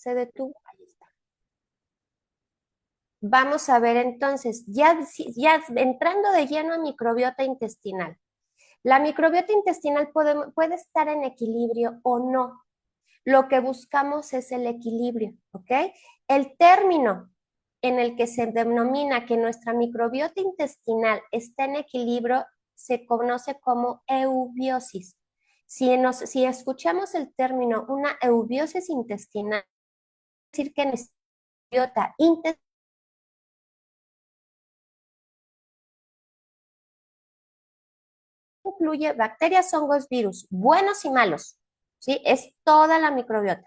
Se detuvo. Ahí está. Vamos a ver entonces, ya entrando de lleno a microbiota intestinal. La microbiota intestinal puede estar en equilibrio o no. Lo que buscamos es el equilibrio, ¿ok? El término en el que se denomina que nuestra microbiota intestinal está en equilibrio se conoce como eubiosis. Si escuchamos el término una eubiosis intestinal, es decir que nuestra microbiota intestinal incluye bacterias, hongos, virus, buenos y malos, ¿sí? Es toda la microbiota.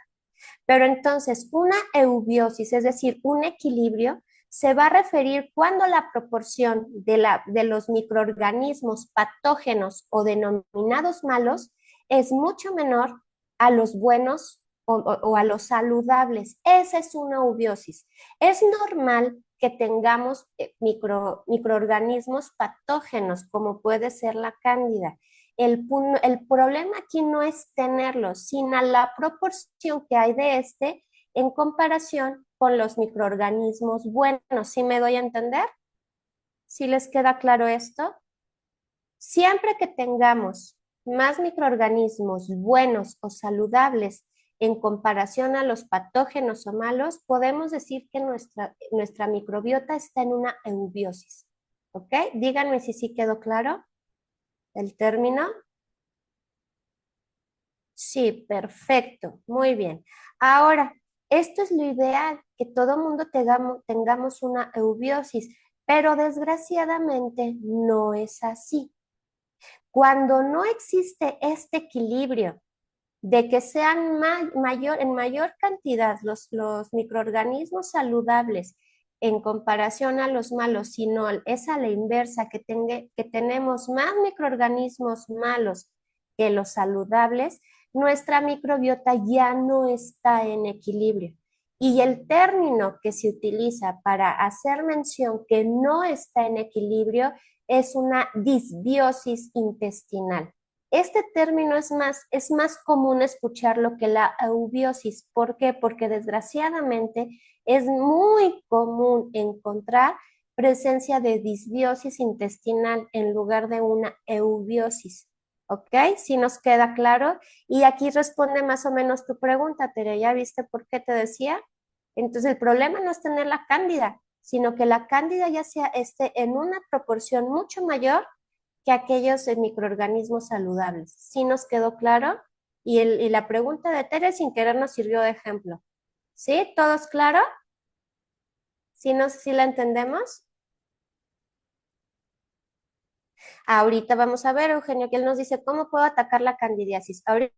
Pero entonces, una eubiosis, es decir, un equilibrio, se va a referir cuando la proporción de los microorganismos patógenos o denominados malos es mucho menor a los buenos o a los saludables. Esa es una eubiosis. Es normal que tengamos microorganismos patógenos, como puede ser la cándida. El problema aquí no es tenerlos, sino la proporción que hay de este en comparación con los microorganismos buenos. ¿Sí me doy a entender? ¿Sí les queda claro esto? Siempre que tengamos más microorganismos buenos o saludables en comparación a los patógenos o malos, podemos decir que nuestra microbiota está en una eubiosis. ¿Ok? Díganme si sí quedó claro el término. Sí, perfecto, muy bien. Ahora, esto es lo ideal, que todo mundo tengamos una eubiosis, pero desgraciadamente no es así. Cuando no existe este equilibrio de que sean en mayor cantidad los microorganismos saludables en comparación a los malos, sino es a la inversa, que tenemos más microorganismos malos que los saludables, nuestra microbiota ya no está en equilibrio. Y el término que se utiliza para hacer mención que no está en equilibrio es una disbiosis intestinal. Este término es más común escucharlo que la eubiosis. ¿Por qué? Porque desgraciadamente es muy común encontrar presencia de disbiosis intestinal en lugar de una eubiosis. ¿Ok? Si nos queda claro. Y aquí responde más o menos tu pregunta, Tere. ¿Ya viste por qué te decía? Entonces el problema no es tener la cándida, sino que la cándida ya sea en una proporción mucho mayor que aquellos microorganismos saludables. ¿Sí nos quedó claro? Y la pregunta de Tere sin querer nos sirvió de ejemplo. ¿Sí? ¿Todos claro? ¿Sí la entendemos? Ahorita vamos a ver, Eugenio, que él nos dice, ¿cómo puedo atacar la candidiasis? Ahorita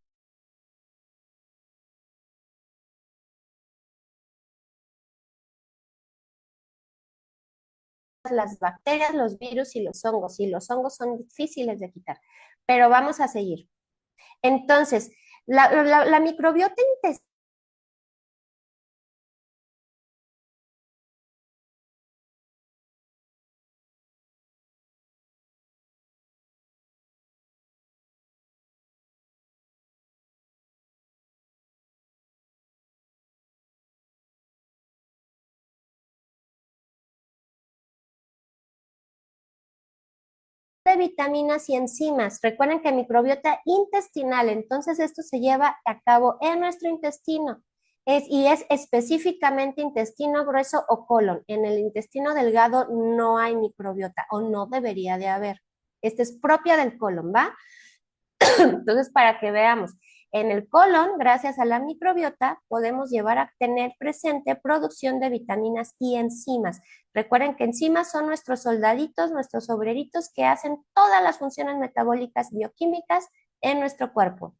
las bacterias, los virus y los hongos son difíciles de quitar, pero vamos a seguir. Entonces, la microbiota intestinal de vitaminas y enzimas. Recuerden que microbiota intestinal, entonces esto se lleva a cabo en nuestro intestino. Y es específicamente intestino grueso o colon. En el intestino delgado no hay microbiota o no debería de haber. Esta es propia del colon, ¿va? Entonces, para que veamos, en el colon, gracias a la microbiota, podemos llevar a tener presente producción de vitaminas y enzimas. Recuerden que enzimas son nuestros soldaditos, nuestros obreritos que hacen todas las funciones metabólicas bioquímicas en nuestro cuerpo.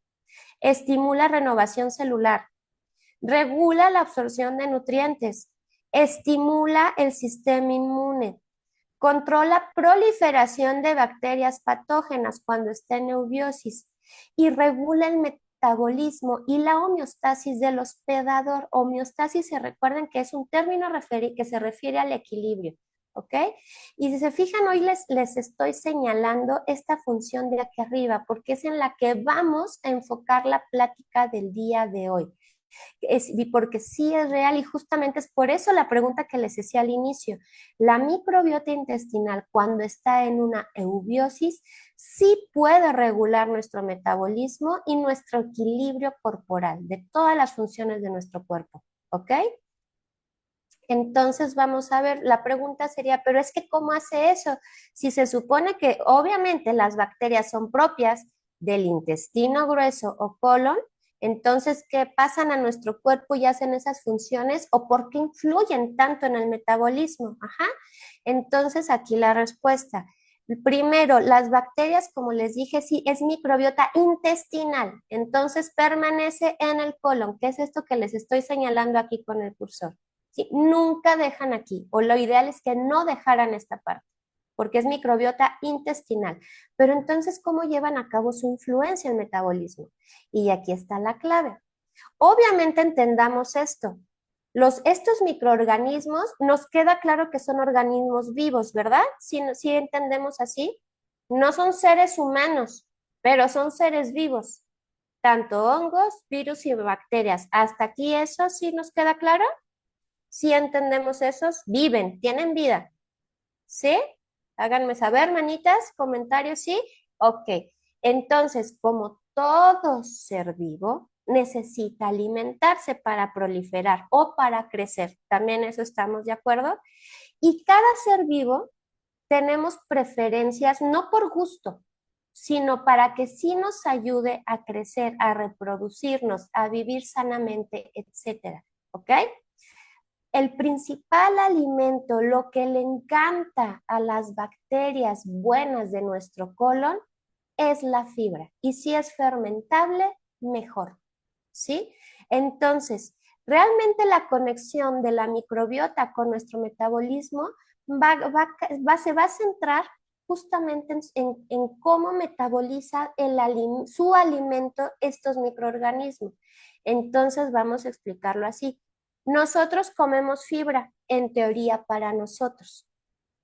Estimula renovación celular, regula la absorción de nutrientes, estimula el sistema inmune, controla proliferación de bacterias patógenas cuando está en eubiosis y regula el metabolismo y la homeostasis del hospedador. Homeostasis, se recuerden que es un término que se refiere al equilibrio, ¿ok? Y si se fijan, hoy les estoy señalando esta función de aquí arriba porque es en la que vamos a enfocar la plática del día de hoy. porque sí es real y justamente es por eso la pregunta que les decía al inicio. La microbiota intestinal, cuando está en una eubiosis, sí puede regular nuestro metabolismo y nuestro equilibrio corporal de todas las funciones de nuestro cuerpo, ¿ok? Entonces vamos a ver, la pregunta sería, pero es que ¿cómo hace eso? Si se supone que obviamente las bacterias son propias del intestino grueso o colon, entonces, ¿qué pasan a nuestro cuerpo y hacen esas funciones o por qué influyen tanto en el metabolismo? Ajá. Entonces, aquí la respuesta. Primero, las bacterias, como les dije, sí, es microbiota intestinal, entonces permanece en el colon, que es esto que les estoy señalando aquí con el cursor. ¿Sí? Nunca dejan aquí, o lo ideal es que no dejaran esta parte, porque es microbiota intestinal. Pero entonces, ¿cómo llevan a cabo su influencia en el metabolismo? Y aquí está la clave. Obviamente entendamos esto. Estos microorganismos, nos queda claro que son organismos vivos, ¿verdad? Si entendemos así, no son seres humanos, pero son seres vivos, tanto hongos, virus y bacterias. ¿Hasta aquí eso sí nos queda claro? Si entendemos esos, viven, tienen vida. ¿Sí? Háganme saber, manitas, comentarios, ¿sí? Ok. Entonces, como todo ser vivo, necesita alimentarse para proliferar o para crecer. También eso estamos de acuerdo. Y cada ser vivo tenemos preferencias no por gusto, sino para que sí nos ayude a crecer, a reproducirnos, a vivir sanamente, etcétera. ¿Ok? El principal alimento, lo que le encanta a las bacterias buenas de nuestro colon, es la fibra. Y si es fermentable, mejor. ¿Sí? Entonces, realmente la conexión de la microbiota con nuestro metabolismo se va a centrar justamente en cómo metaboliza su alimento estos microorganismos. Entonces, vamos a explicarlo así. Nosotros comemos fibra, en teoría para nosotros,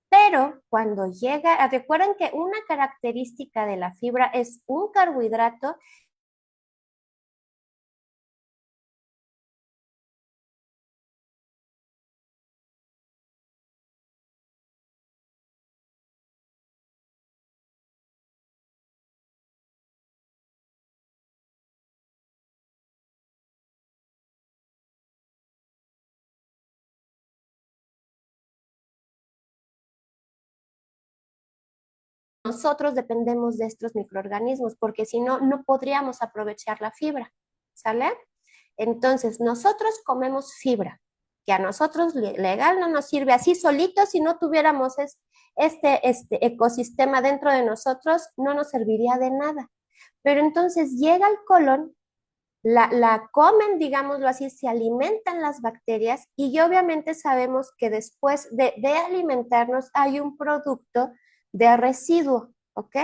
pero cuando llega, recuerden que una característica de la fibra es un carbohidrato. Nosotros dependemos de estos microorganismos, porque si no, no podríamos aprovechar la fibra, ¿sale? Entonces, nosotros comemos fibra, que a nosotros legal no nos sirve así solito, si no tuviéramos este ecosistema dentro de nosotros, no nos serviría de nada. Pero entonces llega al colon, la comen, digámoslo así, se alimentan las bacterias y obviamente sabemos que después de alimentarnos hay un producto de residuo, ¿ok?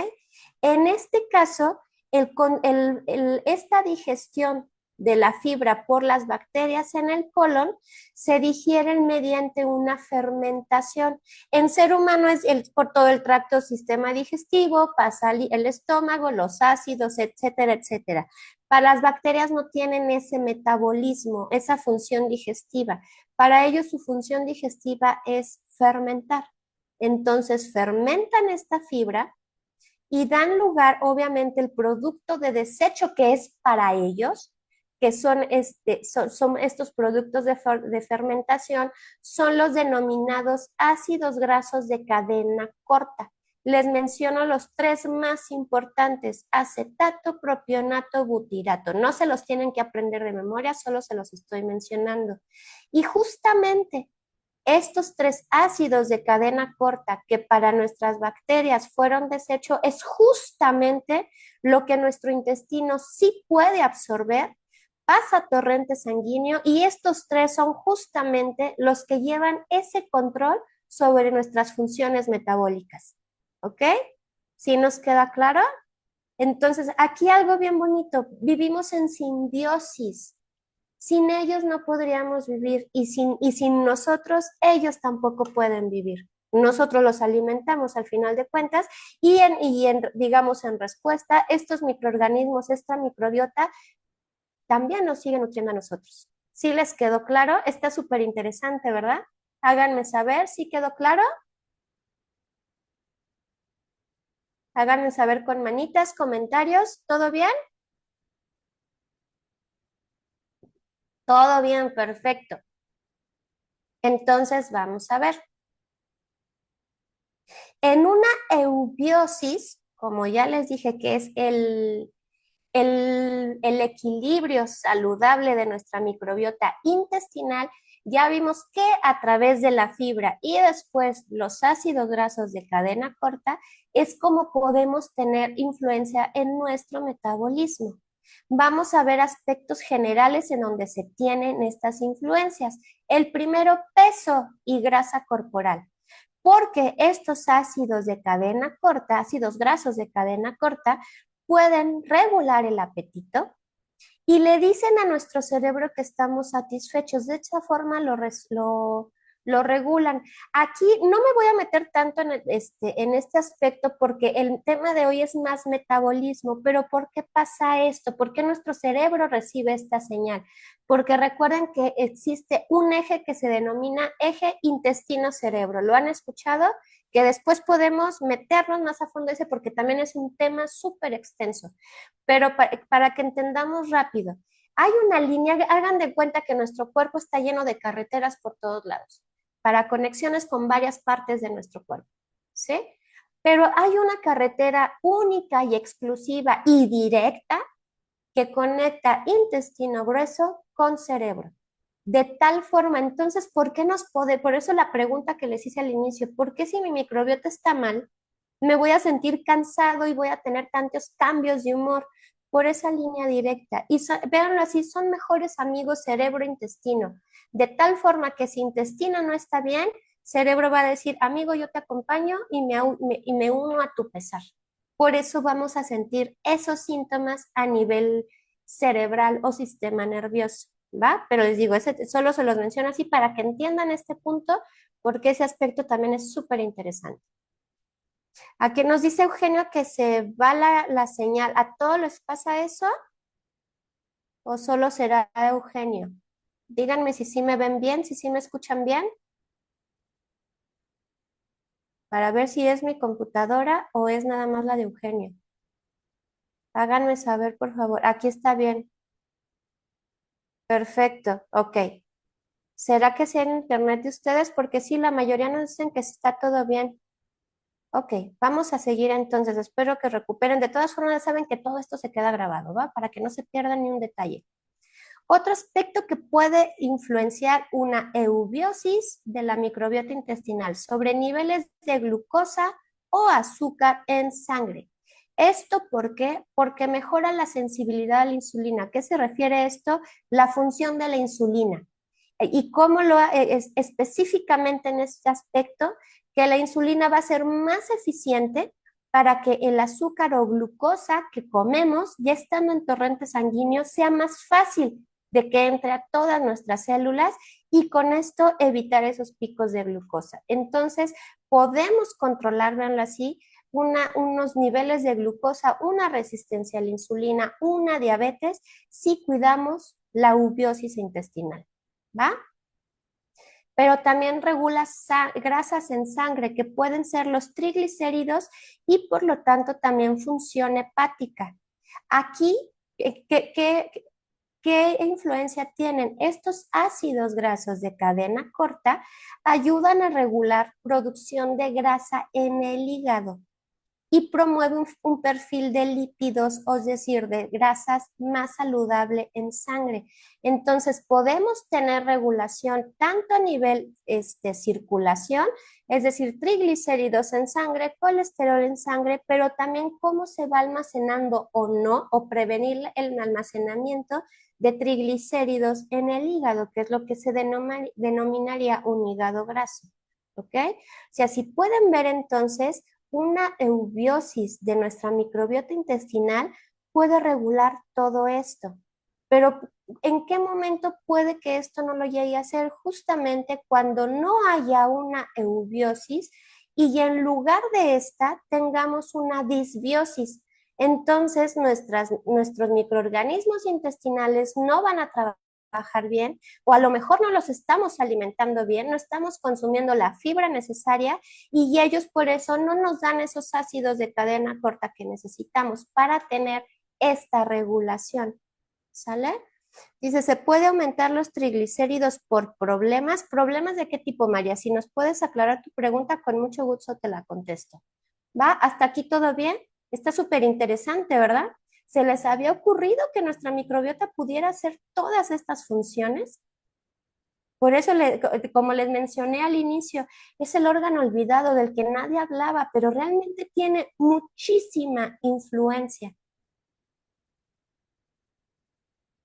En este caso, esta digestión de la fibra por las bacterias en el colon se digieren mediante una fermentación. En ser humano es por todo el tracto sistema digestivo, pasa el estómago, los ácidos, etcétera, etcétera. Para las bacterias no tienen ese metabolismo, esa función digestiva. Para ellos su función digestiva es fermentar. Entonces fermentan esta fibra y dan lugar, obviamente, el producto de desecho que es para ellos, que son estos productos de fermentación, son los denominados ácidos grasos de cadena corta. Les menciono los tres más importantes: acetato, propionato, butirato. No se los tienen que aprender de memoria, solo se los estoy mencionando. Y justamente estos tres ácidos de cadena corta que para nuestras bacterias fueron desecho es justamente lo que nuestro intestino sí puede absorber, pasa a torrente sanguíneo y estos tres son justamente los que llevan ese control sobre nuestras funciones metabólicas. ¿Ok? ¿Sí nos queda claro? Entonces, aquí algo bien bonito, vivimos en simbiosis. Sin ellos no podríamos vivir y sin nosotros ellos tampoco pueden vivir. Nosotros los alimentamos al final de cuentas digamos, en respuesta, estos microorganismos, esta microbiota, también nos sigue nutriendo a nosotros. ¿Sí les quedó claro? Está súper interesante, ¿verdad? Háganme saber si quedó claro. Háganme saber con manitas, comentarios. ¿Todo bien? Todo bien, perfecto. Entonces vamos a ver. En una eubiosis, como ya les dije que es el equilibrio saludable de nuestra microbiota intestinal, ya vimos que a través de la fibra y después los ácidos grasos de cadena corta es como podemos tener influencia en nuestro metabolismo. Vamos a ver aspectos generales en donde se tienen estas influencias. El primero, peso y grasa corporal, porque estos ácidos de cadena corta, ácidos grasos de cadena corta, pueden regular el apetito y le dicen a nuestro cerebro que estamos satisfechos. De esta forma lo regulan. Aquí no me voy a meter tanto en este aspecto porque el tema de hoy es más metabolismo, pero ¿por qué pasa esto? ¿Por qué nuestro cerebro recibe esta señal? Porque recuerden que existe un eje que se denomina eje intestino-cerebro. ¿Lo han escuchado? Que después podemos meternos más a fondo ese porque también es un tema súper extenso. Pero para que entendamos rápido, hay una línea, hagan de cuenta que nuestro cuerpo está lleno de carreteras por todos lados, para conexiones con varias partes de nuestro cuerpo, ¿sí? Pero hay una carretera única y exclusiva y directa que conecta intestino grueso con cerebro. De tal forma, entonces, ¿por qué nos puede? Por eso la pregunta que les hice al inicio, ¿por qué si mi microbiota está mal, me voy a sentir cansado y voy a tener tantos cambios de humor? Por esa línea directa. Y véanlo así, son mejores amigos cerebro-intestino. De tal forma que si intestino no está bien, cerebro va a decir, amigo, yo te acompaño y me uno a tu pesar. Por eso vamos a sentir esos síntomas a nivel cerebral o sistema nervioso, ¿va? Pero les digo, ese solo se los menciono así para que entiendan este punto, porque ese aspecto también es súper interesante. Aquí nos dice Eugenio que se va la señal. ¿A todos les pasa eso o solo será a Eugenio? Díganme si sí me ven bien, si sí me escuchan bien, para ver si es mi computadora o es nada más la de Eugenio. Háganme saber, por favor. Aquí está bien. Perfecto, ok. ¿Será que sea en internet de ustedes? Porque sí, la mayoría nos dicen que está todo bien. Ok, vamos a seguir entonces. Espero que recuperen. De todas formas, ya saben que todo esto se queda grabado, ¿va? Para que no se pierdan ni un detalle. Otro aspecto que puede influenciar una eubiosis de la microbiota intestinal sobre niveles de glucosa o azúcar en sangre. ¿Esto por qué? Porque mejora la sensibilidad a la insulina. ¿A qué se refiere esto? La función de la insulina. ¿Y cómo es específicamente en este aspecto? Que la insulina va a ser más eficiente para que el azúcar o glucosa que comemos, ya estando en torrente sanguíneo, sea más fácil de que entre a todas nuestras células y con esto evitar esos picos de glucosa. Entonces, podemos controlar, veanlo así, unos niveles de glucosa, una resistencia a la insulina, una diabetes, si cuidamos la ubiosis intestinal, ¿va? Pero también regula grasas en sangre que pueden ser los triglicéridos y por lo tanto también función hepática. Aquí, ¿qué influencia tienen? Estos ácidos grasos de cadena corta ayudan a regular producción de grasa en el hígado y promueve un perfil de lípidos, es decir, de grasas más saludable en sangre. Entonces, podemos tener regulación tanto a nivel circulación, es decir, triglicéridos en sangre, colesterol en sangre, pero también cómo se va almacenando o no, o prevenir el almacenamiento de triglicéridos en el hígado, que es lo que se denominaría un hígado graso. ¿Ok? O sea, si pueden ver entonces, una eubiosis de nuestra microbiota intestinal puede regular todo esto. Pero ¿en qué momento puede que esto no lo llegue a hacer? Justamente cuando no haya una eubiosis y en lugar de esta tengamos una disbiosis. Entonces, nuestros microorganismos intestinales no van a trabajar bien, o a lo mejor no los estamos alimentando bien, no estamos consumiendo la fibra necesaria y ellos por eso no nos dan esos ácidos de cadena corta que necesitamos para tener esta regulación. ¿Sale? Dice, ¿se puede aumentar los triglicéridos por problemas? ¿Problemas de qué tipo, María? Si nos puedes aclarar tu pregunta, con mucho gusto te la contesto. ¿Va? ¿Hasta aquí todo bien? Está súper interesante, ¿verdad? ¿Se les había ocurrido que nuestra microbiota pudiera hacer todas estas funciones? Por eso, como les mencioné al inicio, es el órgano olvidado del que nadie hablaba, pero realmente tiene muchísima influencia.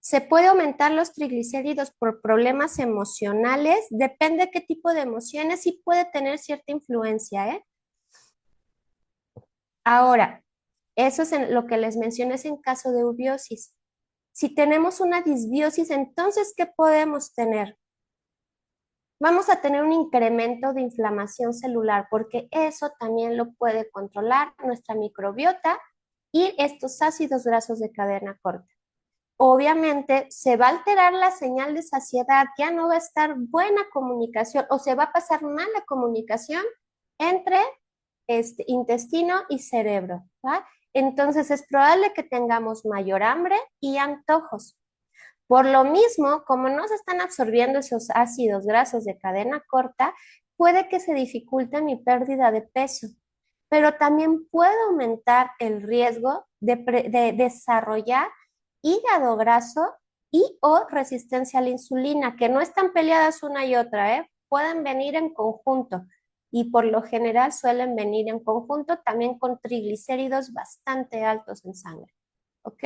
Se puede aumentar los triglicéridos por problemas emocionales, depende de qué tipo de emociones, sí puede tener cierta influencia, ¿eh? Ahora, eso es lo que les mencioné, es en caso de eubiosis. Si tenemos una disbiosis, entonces, ¿qué podemos tener? Vamos a tener un incremento de inflamación celular, porque eso también lo puede controlar nuestra microbiota y estos ácidos grasos de cadena corta. Obviamente se va a alterar la señal de saciedad, ya no va a estar buena comunicación o se va a pasar mala comunicación entre intestino y cerebro, ¿va? Entonces es probable que tengamos mayor hambre y antojos. Por lo mismo, como no se están absorbiendo esos ácidos grasos de cadena corta, puede que se dificulte mi pérdida de peso, pero también puede aumentar el riesgo de desarrollar hígado graso y o resistencia a la insulina, que no están peleadas una y otra, ¿eh? Pueden venir en conjunto y por lo general suelen venir en conjunto también con triglicéridos bastante altos en sangre, ¿ok?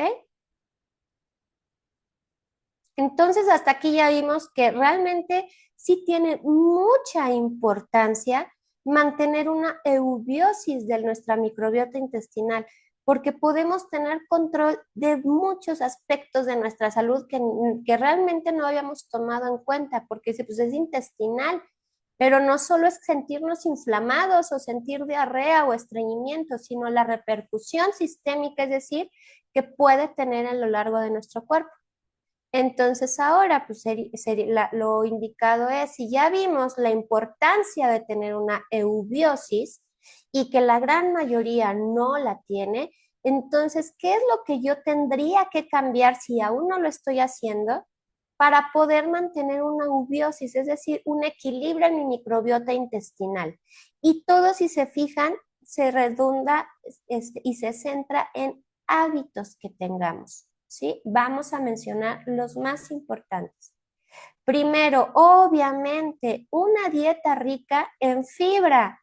Entonces, hasta aquí ya vimos que realmente sí tiene mucha importancia mantener una eubiosis de nuestra microbiota intestinal, porque podemos tener control de muchos aspectos de nuestra salud que realmente no habíamos tomado en cuenta, porque pues, es intestinal, pero no solo es sentirnos inflamados o sentir diarrea o estreñimiento, sino la repercusión sistémica, es decir, que puede tener a lo largo de nuestro cuerpo. Entonces ahora, pues lo indicado es, si ya vimos la importancia de tener una eubiosis y que la gran mayoría no la tiene, entonces, ¿qué es lo que yo tendría que cambiar si aún no lo estoy haciendo para poder mantener una eubiosis, es decir, un equilibrio en mi microbiota intestinal? Y todo, si se fijan, se redunda y se centra en hábitos que tengamos. ¿Sí? Vamos a mencionar los más importantes. Primero, obviamente, una dieta rica en fibra,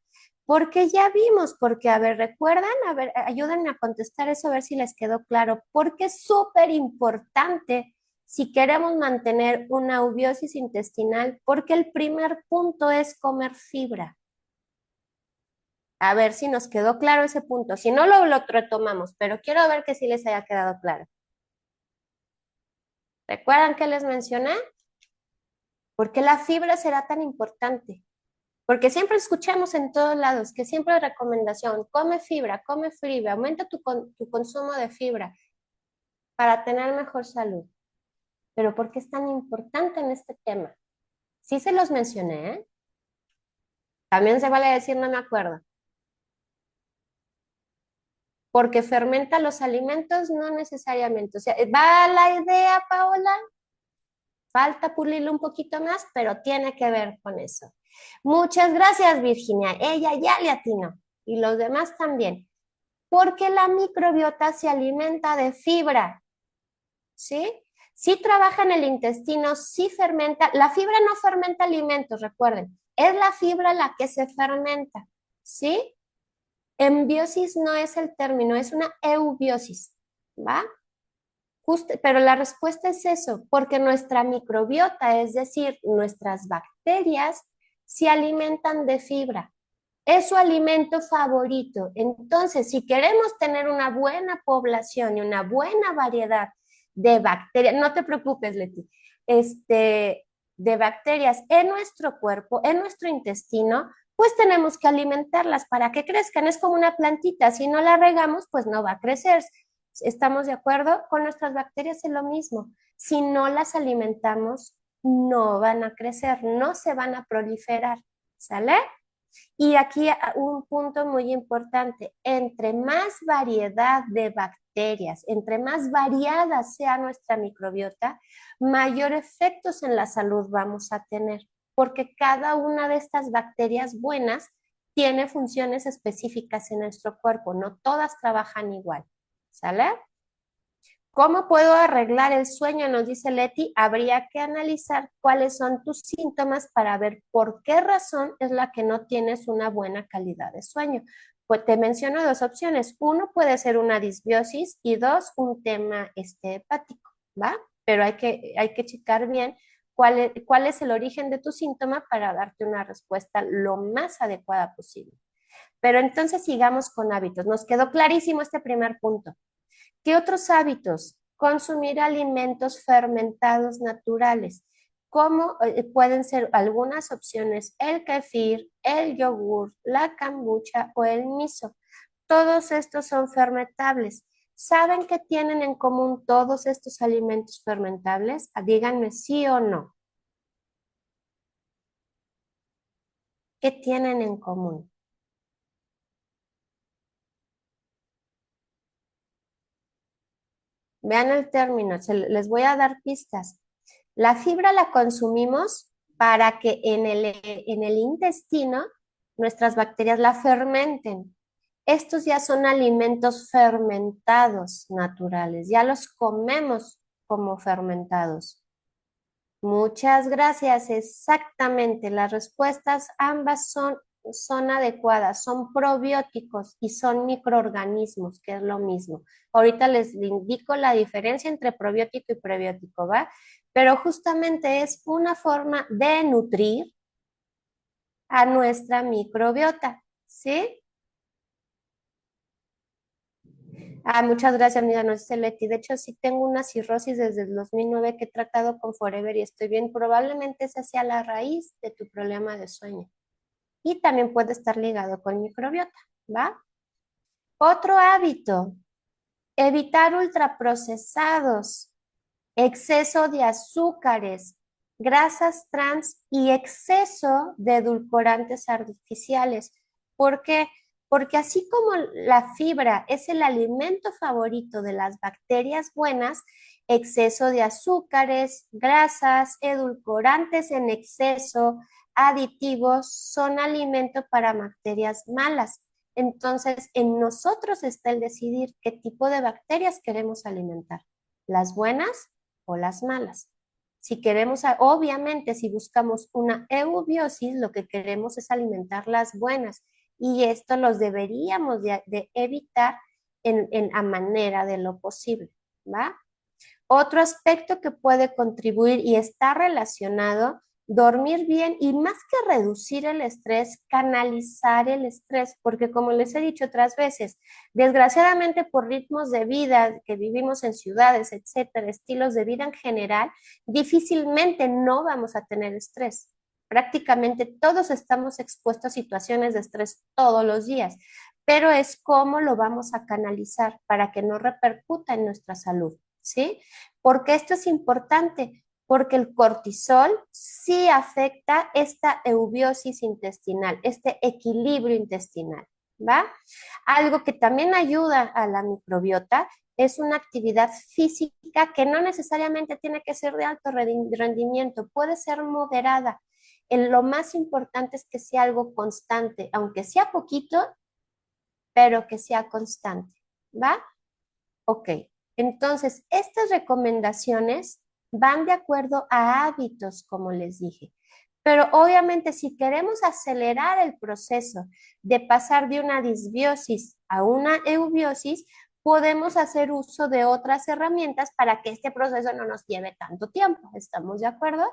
porque ya vimos, porque, a ver, ¿recuerdan? A ver, ayúdenme a contestar eso, a ver si les quedó claro, porque es súper importante si queremos mantener una eubiosis intestinal, porque el primer punto es comer fibra. A ver si nos quedó claro ese punto. Si no, lo retomamos, pero quiero ver que sí les haya quedado claro. ¿Recuerdan que les mencioné? ¿Por qué la fibra será tan importante? Porque siempre escuchamos en todos lados que siempre hay recomendación, come fibra, aumenta tu consumo de fibra para tener mejor salud. Pero ¿por qué es tan importante en este tema? Sí se los mencioné, ¿eh? También se vale decir no me acuerdo. Porque fermenta los alimentos, no necesariamente. O sea, ¿va la idea, Paola? Falta pulirlo un poquito más, pero tiene que ver con eso. Muchas gracias, Virginia. Ella ya le atinó y los demás también. Porque la microbiota se alimenta de fibra, ¿sí? Sí trabaja en el intestino, sí fermenta. La fibra no fermenta alimentos, recuerden. Es la fibra la que se fermenta, ¿sí? Embiosis no es el término, es una eubiosis, ¿va? Pero la respuesta es eso, porque nuestra microbiota, es decir, nuestras bacterias, se alimentan de fibra. Es su alimento favorito. Entonces, si queremos tener una buena población y una buena variedad de bacterias, no te preocupes, Leti, de bacterias en nuestro cuerpo, en nuestro intestino, pues tenemos que alimentarlas para que crezcan. Es como una plantita, si no la regamos, pues no va a crecer. ¿Estamos de acuerdo? Con nuestras bacterias es lo mismo. Si no las alimentamos, no van a crecer, no se van a proliferar, ¿sale? Y aquí un punto muy importante, entre más variedad de bacterias, entre más variada sea nuestra microbiota, mayor efectos en la salud vamos a tener, porque cada una de estas bacterias buenas tiene funciones específicas en nuestro cuerpo, no todas trabajan igual, ¿sale? ¿Cómo puedo arreglar el sueño? Nos dice Leti, habría que analizar cuáles son tus síntomas para ver por qué razón es la que no tienes una buena calidad de sueño. Pues te menciono dos opciones. Uno puede ser una disbiosis y dos, un tema hepático, ¿va? Pero hay que checar bien cuál es el origen de tu síntoma para darte una respuesta lo más adecuada posible. Pero entonces sigamos con hábitos. Nos quedó clarísimo este primer punto. ¿Qué otros hábitos? Consumir alimentos fermentados naturales. ¿Cómo pueden ser algunas opciones? El kefir, el yogur, la kombucha o el miso. Todos estos son fermentables. ¿Saben qué tienen en común todos estos alimentos fermentables? Díganme sí o no. ¿Qué tienen en común? Vean el término, les voy a dar pistas. La fibra la consumimos para que en el intestino nuestras bacterias la fermenten. Estos ya son alimentos fermentados naturales, ya los comemos como fermentados. Muchas gracias, exactamente. Las respuestas ambas son adecuadas, son probióticos y son microorganismos, que es lo mismo. Ahorita les indico la diferencia entre probiótico y prebiótico, ¿va? Pero justamente es una forma de nutrir a nuestra microbiota, ¿sí? Muchas gracias, mira, no sé, Leti. De hecho, sí tengo una cirrosis desde el 2009 que he tratado con Forever y estoy bien. Probablemente esa sea la raíz de tu problema de sueño. Y también puede estar ligado con microbiota, ¿va? Otro hábito, evitar ultraprocesados, exceso de azúcares, grasas trans y exceso de edulcorantes artificiales. ¿Por qué? Porque así como la fibra es el alimento favorito de las bacterias buenas, exceso de azúcares, grasas, edulcorantes en exceso, aditivos son alimento para bacterias malas. Entonces, en nosotros está el decidir qué tipo de bacterias queremos alimentar, las buenas o las malas. Si queremos, obviamente, si buscamos una eubiosis, lo que queremos es alimentar las buenas y esto los deberíamos de evitar a manera de lo posible, ¿va? Otro aspecto que puede contribuir y está relacionado, dormir bien y más que reducir el estrés, canalizar el estrés, porque como les he dicho otras veces, desgraciadamente por ritmos de vida que vivimos en ciudades, etcétera, estilos de vida en general, difícilmente no vamos a tener estrés. Prácticamente todos estamos expuestos a situaciones de estrés todos los días, pero es cómo lo vamos a canalizar para que no repercuta en nuestra salud, ¿sí? ¿Por qué esto es importante? Porque el cortisol sí afecta esta eubiosis intestinal, este equilibrio intestinal, ¿va? Algo que también ayuda a la microbiota es una actividad física que no necesariamente tiene que ser de alto rendimiento, puede ser moderada. Lo más importante es que sea algo constante, aunque sea poquito, pero que sea constante, ¿va? Ok, entonces estas recomendaciones van de acuerdo a hábitos, como les dije. Pero obviamente si queremos acelerar el proceso de pasar de una disbiosis a una eubiosis, podemos hacer uso de otras herramientas para que este proceso no nos lleve tanto tiempo. ¿Estamos de acuerdo?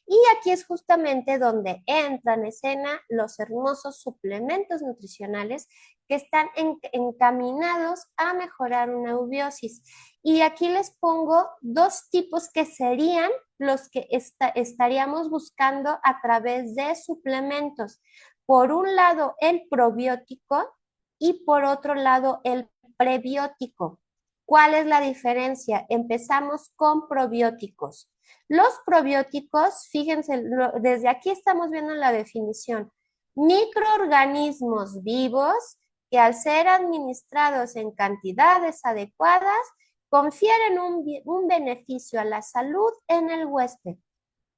Y aquí es justamente donde entran en escena los hermosos suplementos nutricionales que están encaminados a mejorar una eubiosis. Y aquí les pongo dos tipos que serían los que estaríamos buscando a través de suplementos. por un lado el probiótico y por otro lado el prebiótico. ¿Cuál es la diferencia? Empezamos con probióticos. Los probióticos, fíjense, desde aquí estamos viendo la definición. Microorganismos vivos que al ser administrados en cantidades adecuadas confieren un beneficio a la salud en el huésped.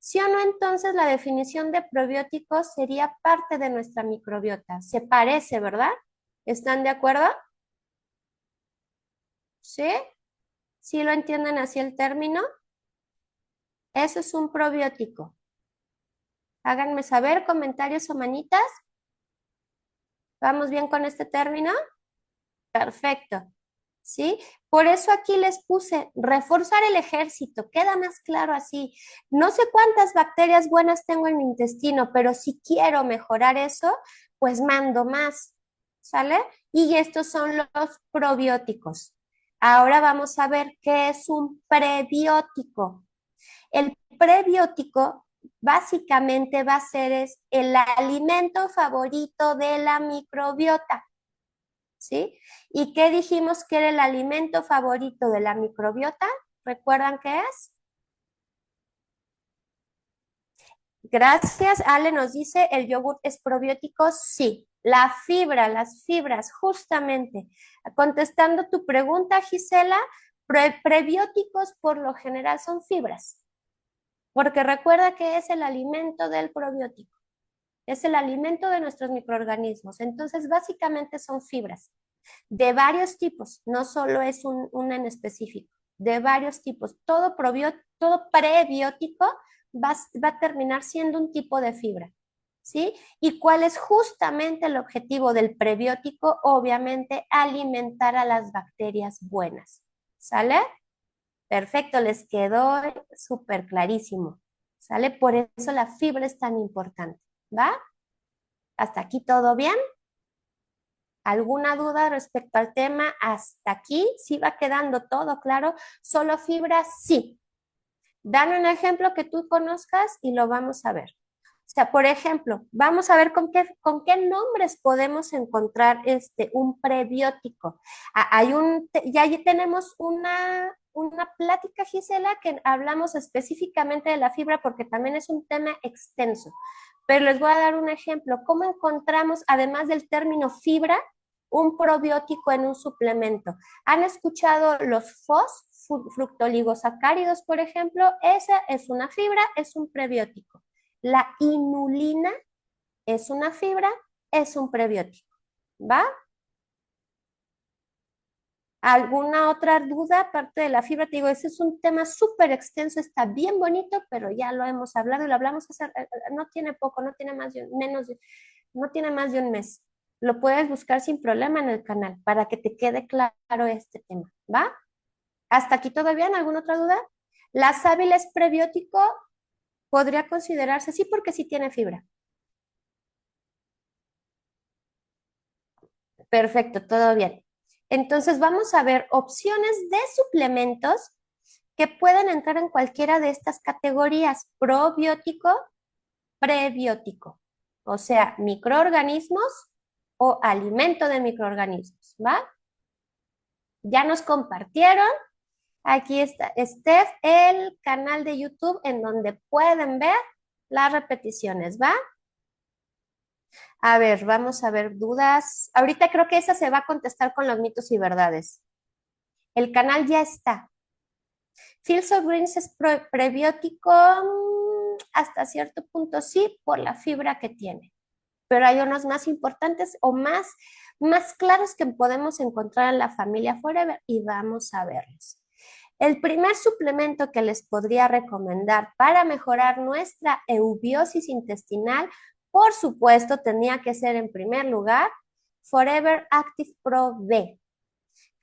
¿Sí o no? Entonces la definición de probióticos sería parte de nuestra microbiota. Se parece, ¿verdad? ¿Están de acuerdo? ¿Sí? ¿Sí lo entienden así el término? Eso es un probiótico. Háganme saber, comentarios o manitas. ¿Vamos bien con este término? Perfecto. ¿Sí? Por eso aquí les puse reforzar el ejército, queda más claro así. No sé cuántas bacterias buenas tengo en mi intestino, pero si quiero mejorar eso, pues mando más, ¿sale? Y estos son los probióticos. Ahora vamos a ver qué es un prebiótico. El prebiótico básicamente va a ser el alimento favorito de la microbiota. ¿Sí? ¿Y qué dijimos que era el alimento favorito de la microbiota? ¿Recuerdan qué es? Gracias, Ale nos dice, ¿el yogur es probiótico? Sí. La fibra, las fibras, justamente. Contestando tu pregunta, Gisela, prebióticos por lo general son fibras, porque recuerda que es el alimento del probiótico, es el alimento de nuestros microorganismos. Entonces, básicamente son fibras de varios tipos, no solo es un en específico, de varios tipos. Todo prebiótico va a terminar siendo un tipo de fibra, ¿sí? ¿Y cuál es justamente el objetivo del prebiótico? Obviamente, alimentar a las bacterias buenas, ¿sale? Perfecto, les quedó súper clarísimo, ¿sale? Por eso la fibra es tan importante, ¿va? ¿Hasta aquí todo bien? ¿Alguna duda respecto al tema hasta aquí? ¿Sí va quedando todo claro? ¿Solo fibra? Sí. Dame un ejemplo que tú conozcas y lo vamos a ver. O sea, por ejemplo, vamos a ver con qué nombres podemos encontrar un prebiótico. Ya tenemos una plática, Gisela, que hablamos específicamente de la fibra porque también es un tema extenso. Pero les voy a dar un ejemplo. ¿Cómo encontramos, además del término fibra, un probiótico en un suplemento? ¿Han escuchado los FOS, fructoligosacáridos, por ejemplo? Esa es una fibra, es un prebiótico. La inulina es una fibra, es un prebiótico. ¿Va? ¿Alguna otra duda aparte de la fibra? Te digo, ese es un tema súper extenso, está bien bonito, pero ya lo hemos hablado y lo hablamos no tiene poco, no tiene no tiene más de un mes. Lo puedes buscar sin problema en el canal para que te quede claro este tema, ¿va? ¿Hasta aquí todo bien? ¿Alguna otra duda? ¿La sábila es prebiótico? Podría considerarse, sí, porque sí tiene fibra. Perfecto, todo bien. Entonces vamos a ver opciones de suplementos que pueden entrar en cualquiera de estas categorías: probiótico, prebiótico, o sea, microorganismos o alimento de microorganismos, ¿va? Ya nos compartieron. Aquí está, Steph, el canal de YouTube en donde pueden ver las repeticiones, ¿va? A ver, vamos a ver dudas. Ahorita creo que esa se va a contestar con los mitos y verdades. El canal ya está. Fields of Greens es prebiótico, hasta cierto punto sí, por la fibra que tiene. Pero hay unos más importantes o más claros que podemos encontrar en la familia Forever y vamos a verlos. El primer suplemento que les podría recomendar para mejorar nuestra eubiosis intestinal, por supuesto, tenía que ser en primer lugar Forever Active Pro B.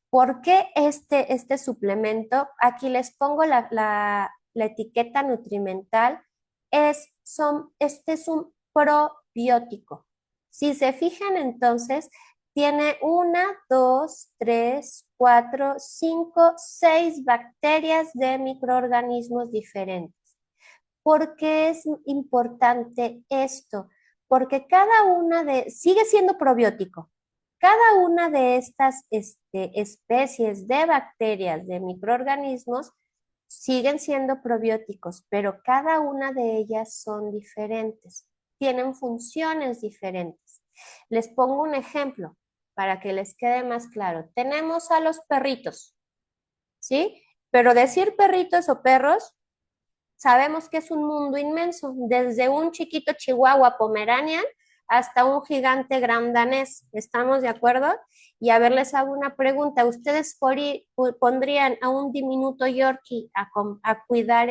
¿Por qué este suplemento? Aquí les pongo la etiqueta nutrimental. Este es un probiótico. Si se fijan, entonces, tiene una, dos, tres, cuatro, cinco, seis bacterias de microorganismos diferentes. ¿Por qué es importante esto? porque sigue siendo probiótico. Cada una de estas especies de bacterias, de microorganismos, siguen siendo probióticos, pero cada una de ellas son diferentes, tienen funciones diferentes. Les pongo un ejemplo para que les quede más claro. Tenemos a los perritos, ¿sí? Pero decir perritos o perros, sabemos que es un mundo inmenso, desde un chiquito chihuahua pomeranian hasta un gigante gran danés. ¿Estamos de acuerdo? Y a ver, les hago una pregunta. ¿Ustedes pondrían a un diminuto Yorkie a cuidar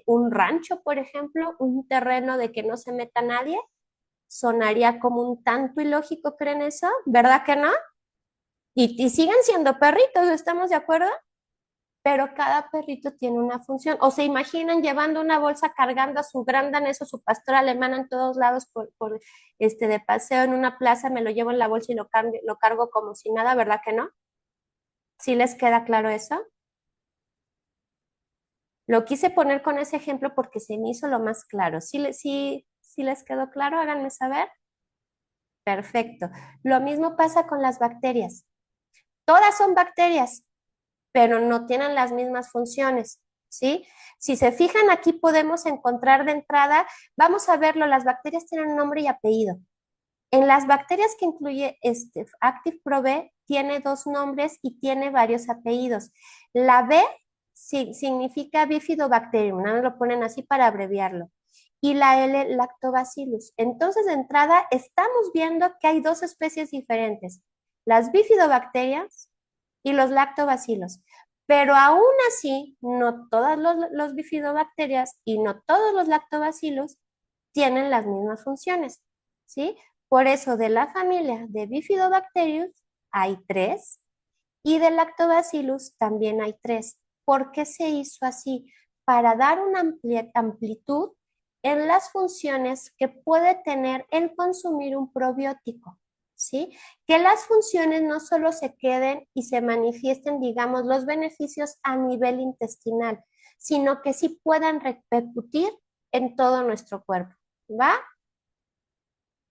un rancho, por ejemplo, un terreno de que no se meta nadie? Sonaría como un tanto ilógico, ¿creen eso? ¿Verdad que no? Y siguen siendo perritos, ¿estamos de acuerdo? Pero cada perrito tiene una función. O se imaginan llevando una bolsa cargando a su gran danés o su pastor alemán en todos lados de paseo en una plaza, me lo llevo en la bolsa y lo cargo como si nada, ¿verdad que no? ¿Sí les queda claro eso? Lo quise poner con ese ejemplo porque se me hizo lo más claro. ¿Sí les quedó claro? Háganme saber. Perfecto. Lo mismo pasa con las bacterias. Todas son bacterias, pero no tienen las mismas funciones, ¿sí? Si se fijan, aquí podemos encontrar de entrada, vamos a verlo, las bacterias tienen nombre y apellido. En las bacterias que incluye Active Pro B, tiene dos nombres y tiene varios apellidos. La B significa Bifidobacterium, ¿no? Lo ponen así para abreviarlo. Y la L, Lactobacillus. Entonces, de entrada, estamos viendo que hay dos especies diferentes, las bifidobacterias y los lactobacilos. Pero aún así, no todas los bifidobacterias y no todos los lactobacilos tienen las mismas funciones, ¿sí? Por eso de la familia de Bifidobacterius hay tres y de Lactobacillus también hay tres. ¿Por qué se hizo así? Para dar una amplitud en las funciones que puede tener el consumir un probiótico, ¿sí? Que las funciones no solo se queden y se manifiesten, digamos, los beneficios a nivel intestinal, sino que sí puedan repercutir en todo nuestro cuerpo, ¿va?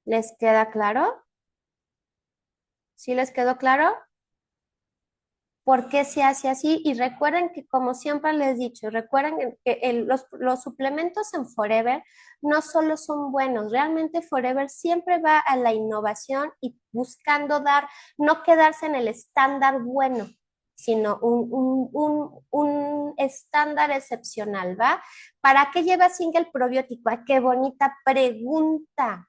¿Les queda claro? ¿Sí les quedó claro? ¿Por qué se hace así? Y recuerden que, como siempre les he dicho, recuerden que los suplementos en Forever no solo son buenos, realmente Forever siempre va a la innovación y buscando no quedarse en el estándar bueno, sino un estándar excepcional, ¿va? ¿Para qué lleva zinc el probiótico? ¡Ay, qué bonita pregunta!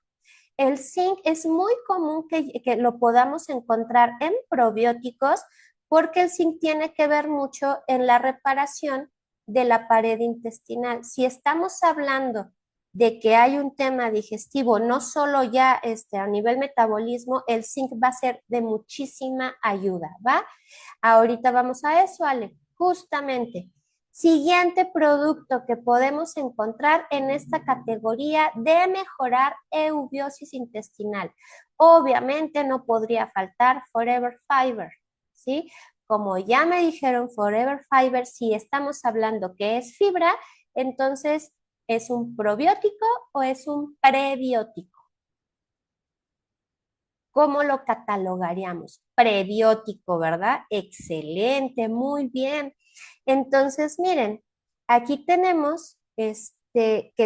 El zinc es muy común que lo podamos encontrar en probióticos porque el zinc tiene que ver mucho en la reparación de la pared intestinal. Si estamos hablando de que hay un tema digestivo, no solo ya a nivel metabolismo, el zinc va a ser de muchísima ayuda, ¿va? Ahorita vamos a eso, Ale. Justamente. Siguiente producto que podemos encontrar en esta categoría de mejorar eubiosis intestinal. Obviamente no podría faltar Forever Fiber, ¿sí? Como ya me dijeron, Forever Fiber, si estamos hablando que es fibra, entonces ¿es un probiótico o es un prebiótico? ¿Cómo lo catalogaríamos? Prebiótico, ¿verdad? Excelente, muy bien. Entonces, miren, aquí tenemos que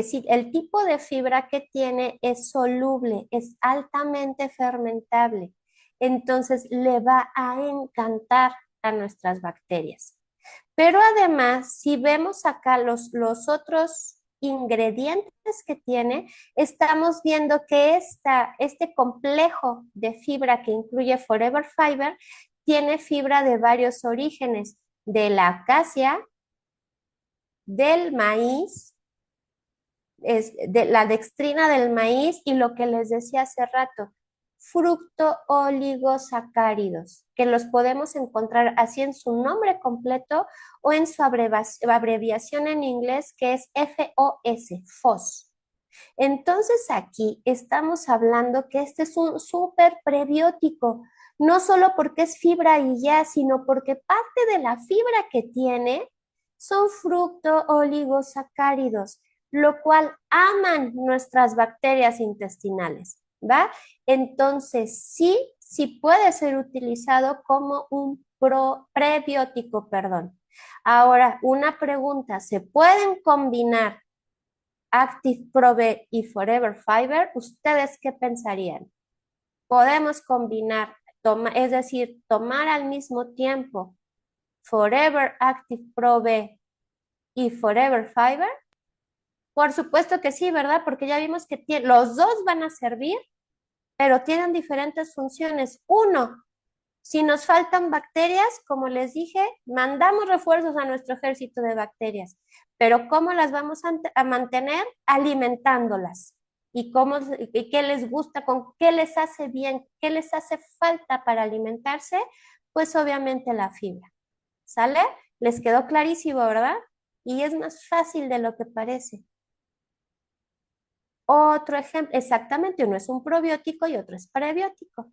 si el tipo de fibra que tiene es soluble, es altamente fermentable, entonces le va a encantar a nuestras bacterias. Pero además, si vemos acá los otros ingredientes que tiene, estamos viendo que este complejo de fibra que incluye Forever Fiber tiene fibra de varios orígenes, de la acacia, del maíz, de la dextrina del maíz y lo que les decía hace rato, fructooligosacáridos, que los podemos encontrar así en su nombre completo o en su abreviación en inglés que es FOS, FOS. Entonces aquí estamos hablando que este es un súper prebiótico, no solo porque es fibra y ya, sino porque parte de la fibra que tiene son fructooligosacáridos. lo cual aman nuestras bacterias intestinales, ¿va? Entonces, sí puede ser utilizado como un prebiótico, perdón. Ahora, una pregunta, ¿se pueden combinar Active Probe y Forever Fiber? ¿Ustedes qué pensarían? ¿Podemos combinar, es decir, tomar al mismo tiempo Forever Active Probe y Forever Fiber? Por supuesto que sí, ¿verdad? Porque ya vimos que los dos van a servir, pero tienen diferentes funciones. Uno, si nos faltan bacterias, como les dije, mandamos refuerzos a nuestro ejército de bacterias, pero ¿cómo las vamos a mantener? Alimentándolas. ¿Y qué les gusta? ¿Con qué les hace bien? ¿Qué les hace falta para alimentarse? Pues obviamente la fibra. ¿Sale? Les quedó clarísimo, ¿verdad? Y es más fácil de lo que parece. Otro ejemplo, exactamente, uno es un probiótico y otro es prebiótico.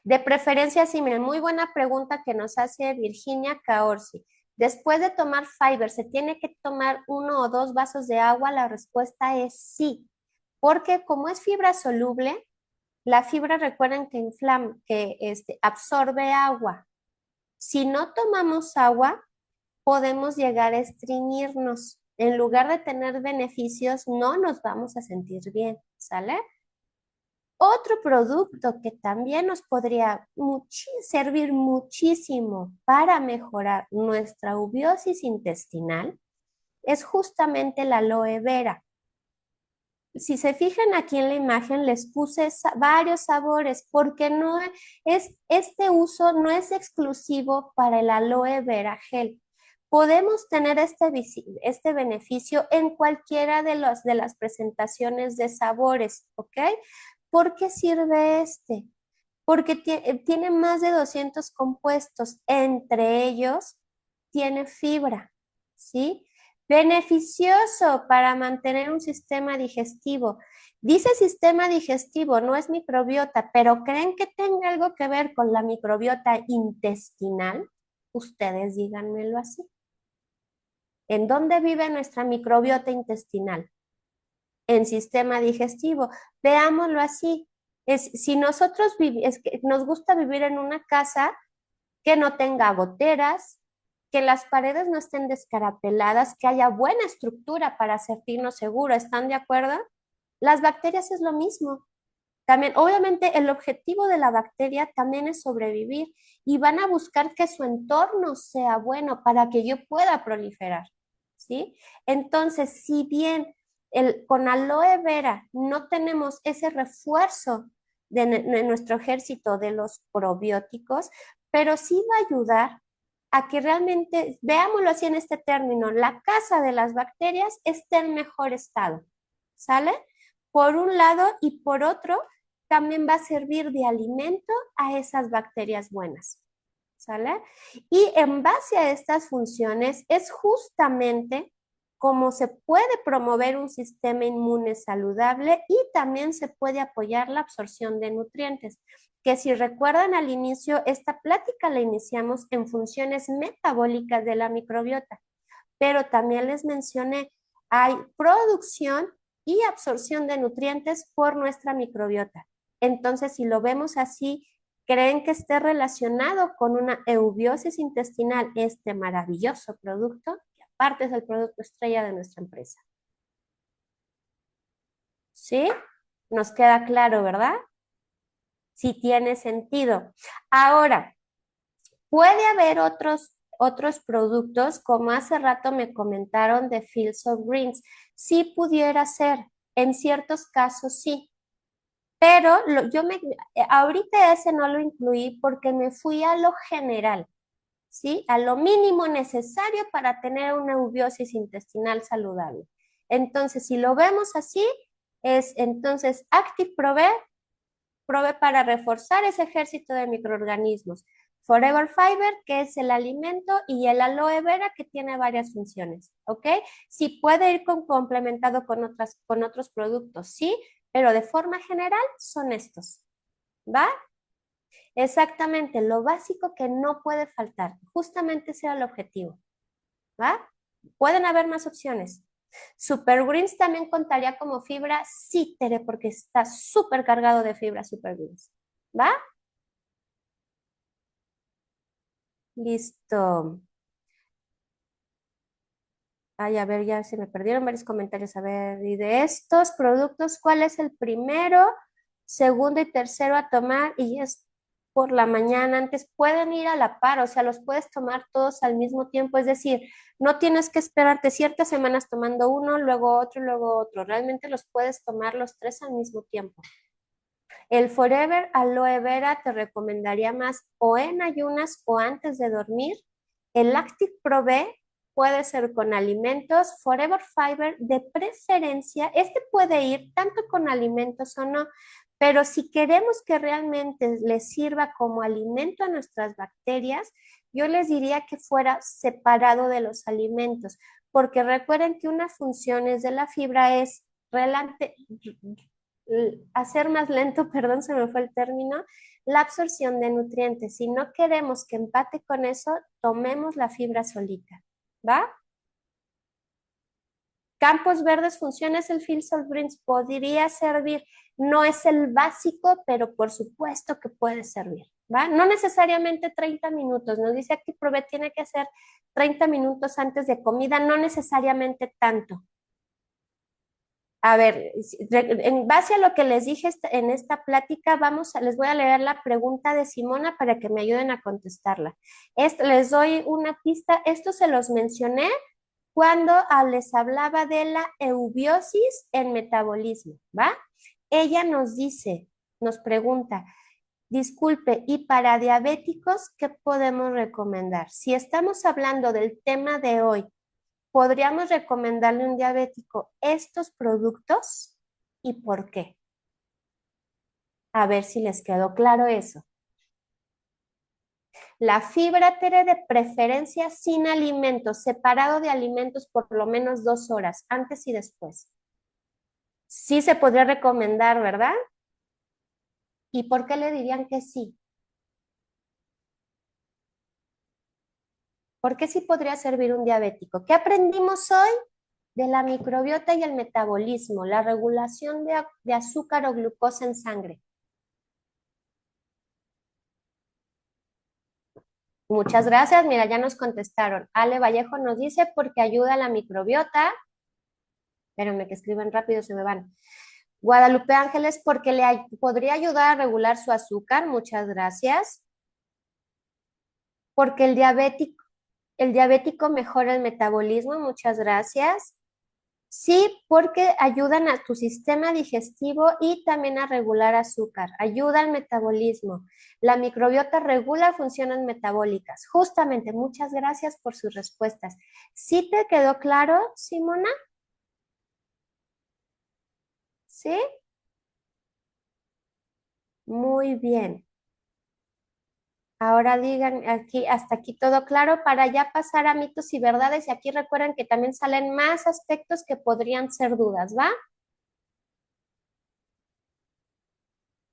De preferencia, sí, miren, muy buena pregunta que nos hace Virginia Caorsi. Después de tomar fiber, ¿se tiene que tomar 1 o 2 vasos de agua? La respuesta es sí, porque como es fibra soluble, la fibra recuerden que absorbe agua. Si no tomamos agua, podemos llegar a estreñirnos. En lugar de tener beneficios, no nos vamos a sentir bien, ¿sale? Otro producto que también nos podría servir muchísimo para mejorar nuestra ubiosis intestinal es justamente la aloe vera. Si se fijan aquí en la imagen, les puse varios sabores porque este uso no es exclusivo para el aloe vera gel. Podemos tener este beneficio en cualquiera de las presentaciones de sabores, ¿ok? ¿Por qué sirve este? Porque tiene más de 200 compuestos, entre ellos tiene fibra, ¿sí? Beneficioso para mantener un sistema digestivo. Dice sistema digestivo, no es microbiota, pero ¿creen que tenga algo que ver con la microbiota intestinal? Ustedes díganmelo así. ¿En dónde vive nuestra microbiota intestinal? En sistema digestivo. Veámoslo así. Si nosotros es que nos gusta vivir en una casa que no tenga goteras, que las paredes no estén descarapeladas, que haya buena estructura para sentirnos seguros, ¿están de acuerdo? Las bacterias es lo mismo. También, obviamente, el objetivo de la bacteria también es sobrevivir y van a buscar que su entorno sea bueno para que yo pueda proliferar, ¿sí? Entonces, si bien con aloe vera no tenemos ese refuerzo de nuestro ejército de los probióticos, pero sí va a ayudar a que realmente, veámoslo así en este término, la casa de las bacterias esté en mejor estado, ¿sale? Por un lado y por otro, también va a servir de alimento a esas bacterias buenas, ¿sale? Y en base a estas funciones es justamente cómo se puede promover un sistema inmune saludable y también se puede apoyar la absorción de nutrientes, que si recuerdan al inicio, esta plática la iniciamos en funciones metabólicas de la microbiota, pero también les mencioné, hay producción y absorción de nutrientes por nuestra microbiota. Entonces, si lo vemos así, ¿creen que esté relacionado con una eubiosis intestinal este maravilloso producto? Que aparte es el producto estrella de nuestra empresa. ¿Sí? Nos queda claro, ¿verdad? Sí tiene sentido. Ahora, puede haber otros productos, como hace rato me comentaron de Fields of Greens. Sí pudiera ser, en ciertos casos sí. Pero ahorita ese no lo incluí porque me fui a lo general, ¿sí? A lo mínimo necesario para tener una ubiosis intestinal saludable. Entonces, si lo vemos así, es entonces Active Probe para reforzar ese ejército de microorganismos. Forever Fiber, que es el alimento, y el aloe vera, que tiene varias funciones, ¿ok? Sí puede ir complementado con otros productos, sí, pero de forma general son estos, ¿va? Exactamente, lo básico que no puede faltar, justamente ese era el objetivo, ¿va? Pueden haber más opciones, Super Greens también contaría como fibra, sí, Tere, porque está súper cargado de fibra Super Greens. ¿Va? Listo. Ay, a ver, ya se me perdieron varios comentarios. A ver, y de estos productos, ¿cuál es el primero, segundo y tercero a tomar? Y es por la mañana, antes pueden ir a la par, o sea, los puedes tomar todos al mismo tiempo. Es decir, no tienes que esperarte ciertas semanas tomando uno, luego otro, luego otro. Realmente los puedes tomar los tres al mismo tiempo. El Forever Aloe Vera te recomendaría más o en ayunas o antes de dormir. El Active Pro B puede ser con alimentos. Forever Fiber de preferencia, este puede ir tanto con alimentos o no, pero si queremos que realmente les sirva como alimento a nuestras bacterias, yo les diría que fuera separado de los alimentos, porque recuerden que una función es de la fibra es hacer más lento, perdón, se me fue el término, la absorción de nutrientes. Si no queremos que empate con eso, tomemos la fibra solita, ¿va? Campos verdes, funciones, el Field Salt Greens podría servir. No es el básico, pero por supuesto que puede servir, ¿va? No necesariamente 30 minutos. Nos dice aquí, Prove tiene que hacer 30 minutos antes de comida, no necesariamente tanto. A ver, en base a lo que les dije en esta plática, les voy a leer la pregunta de Simona para que me ayuden a contestarla. Les doy una pista, esto se los mencioné cuando les hablaba de la eubiosis en metabolismo, ¿va? Ella nos dice, nos pregunta, disculpe, ¿y para diabéticos qué podemos recomendar? Si estamos hablando del tema de hoy, ¿podríamos recomendarle a un diabético estos productos y por qué? A ver si les quedó claro eso. La fibra, Tere, de preferencia sin alimentos, separado de alimentos por lo menos 2 horas, antes y después. Sí se podría recomendar, ¿verdad? ¿Y por qué le dirían que sí? ¿Por qué sí podría servir un diabético? ¿Qué aprendimos hoy? De la microbiota y el metabolismo, la regulación de azúcar o glucosa en sangre. Muchas gracias. Mira, ya nos contestaron. Ale Vallejo nos dice porque ayuda a la microbiota. Espérenme que escriben rápido, se me van. Guadalupe Ángeles porque podría ayudar a regular su azúcar. Muchas gracias. Porque el diabético mejora el metabolismo. Muchas gracias. Sí, porque ayudan a tu sistema digestivo y también a regular azúcar, ayuda al metabolismo. La microbiota regula funciones metabólicas. Justamente, muchas gracias por sus respuestas. ¿Sí te quedó claro, Simona? ¿Sí? Muy bien. Ahora digan aquí, hasta aquí todo claro para ya pasar a mitos y verdades. Y aquí recuerden que también salen más aspectos que podrían ser dudas, ¿va?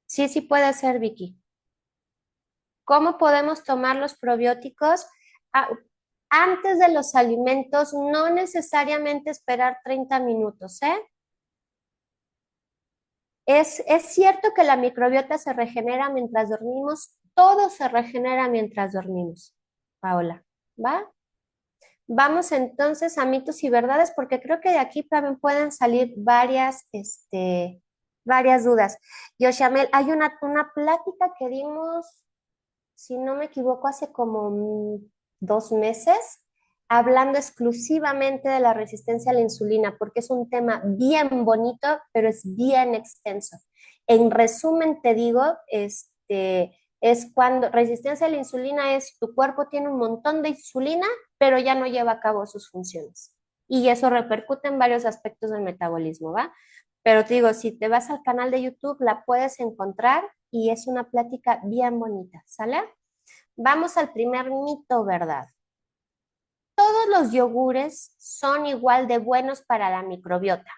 Sí, sí puede ser, Vicky. ¿Cómo podemos tomar los probióticos? Ah, antes de los alimentos, no necesariamente esperar 30 minutos, ¿eh? Es cierto que la microbiota se regenera mientras dormimos, todo se regenera mientras dormimos, Paola, ¿va? Vamos entonces a mitos y verdades, porque creo que de aquí también pueden salir varias dudas. Yoshamel, hay una plática que dimos si no me equivoco, hace como 2 meses, hablando exclusivamente de la resistencia a la insulina, porque es un tema bien bonito, pero es bien extenso. En resumen, te digo, es cuando resistencia a la insulina es tu cuerpo tiene un montón de insulina, pero ya no lleva a cabo sus funciones. Y eso repercute en varios aspectos del metabolismo, ¿va? Pero te digo, si te vas al canal de YouTube, la puedes encontrar y es una plática bien bonita, ¿sale? Vamos al primer mito, ¿verdad? Todos los yogures son igual de buenos para la microbiota.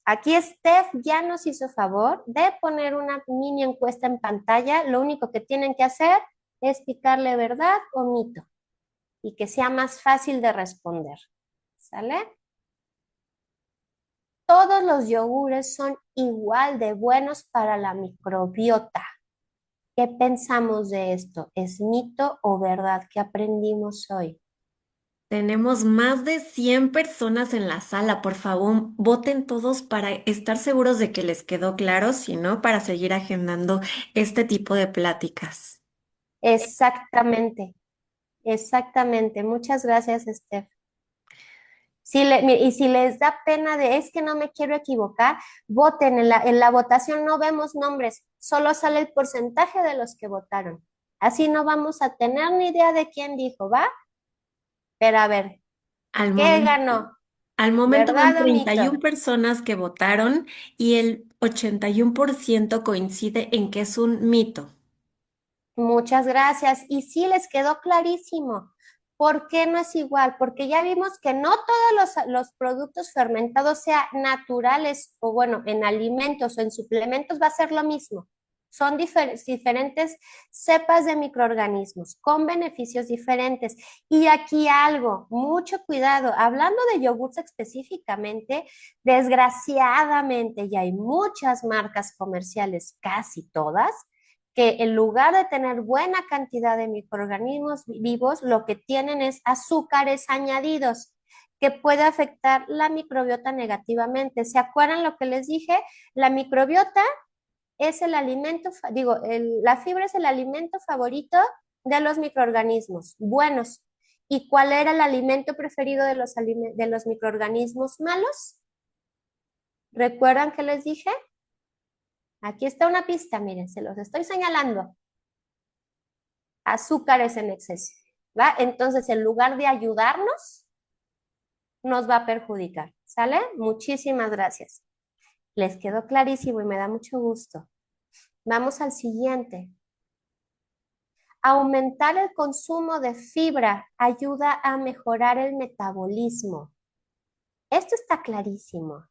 Aquí Steph ya nos hizo favor de poner una mini encuesta en pantalla. Lo único que tienen que hacer es picarle verdad o mito y que sea más fácil de responder. ¿Sale? todos los yogures son igual de buenos para la microbiota. ¿Qué pensamos de esto? ¿Es mito o verdad? ¿Qué aprendimos hoy? Tenemos más de 100 personas en la sala. Por favor, voten todos para estar seguros de que les quedó claro, si no, para seguir agendando este tipo de pláticas. Exactamente, exactamente. Muchas gracias, Steph. Y si les da pena de es que no me quiero equivocar, voten. En la votación no vemos nombres, solo sale el porcentaje de los que votaron. Así no vamos a tener ni idea de quién dijo, ¿va? Pero a ver, Al ¿qué momento, ganó? al momento van ¿Verdad o 31 mito? personas que votaron y el 81% coincide en que es un mito. Muchas gracias. Y sí, les quedó clarísimo. ¿Por qué no es igual? Porque ya vimos que no todos los productos fermentados, sean naturales o bueno, en alimentos o en suplementos, va a ser lo mismo. Son diferentes cepas de microorganismos con beneficios diferentes. Y aquí algo, mucho cuidado. Hablando de yogurts específicamente, desgraciadamente ya hay muchas marcas comerciales, casi todas que en lugar de tener buena cantidad de microorganismos vivos, lo que tienen es azúcares añadidos que puede afectar la microbiota negativamente. ¿Se acuerdan lo que les dije? La microbiota es el alimento, la fibra es el alimento favorito de los microorganismos buenos. ¿Y cuál era el alimento preferido de los microorganismos malos? ¿Recuerdan que les dije? Aquí está una pista, miren, se los estoy señalando. Azúcares en exceso, ¿va? Entonces, en lugar de ayudarnos, nos va a perjudicar, ¿sale? Muchísimas gracias. Les quedó clarísimo y me da mucho gusto. Vamos al siguiente. Aumentar el consumo de fibra ayuda a mejorar el metabolismo. Esto está clarísimo.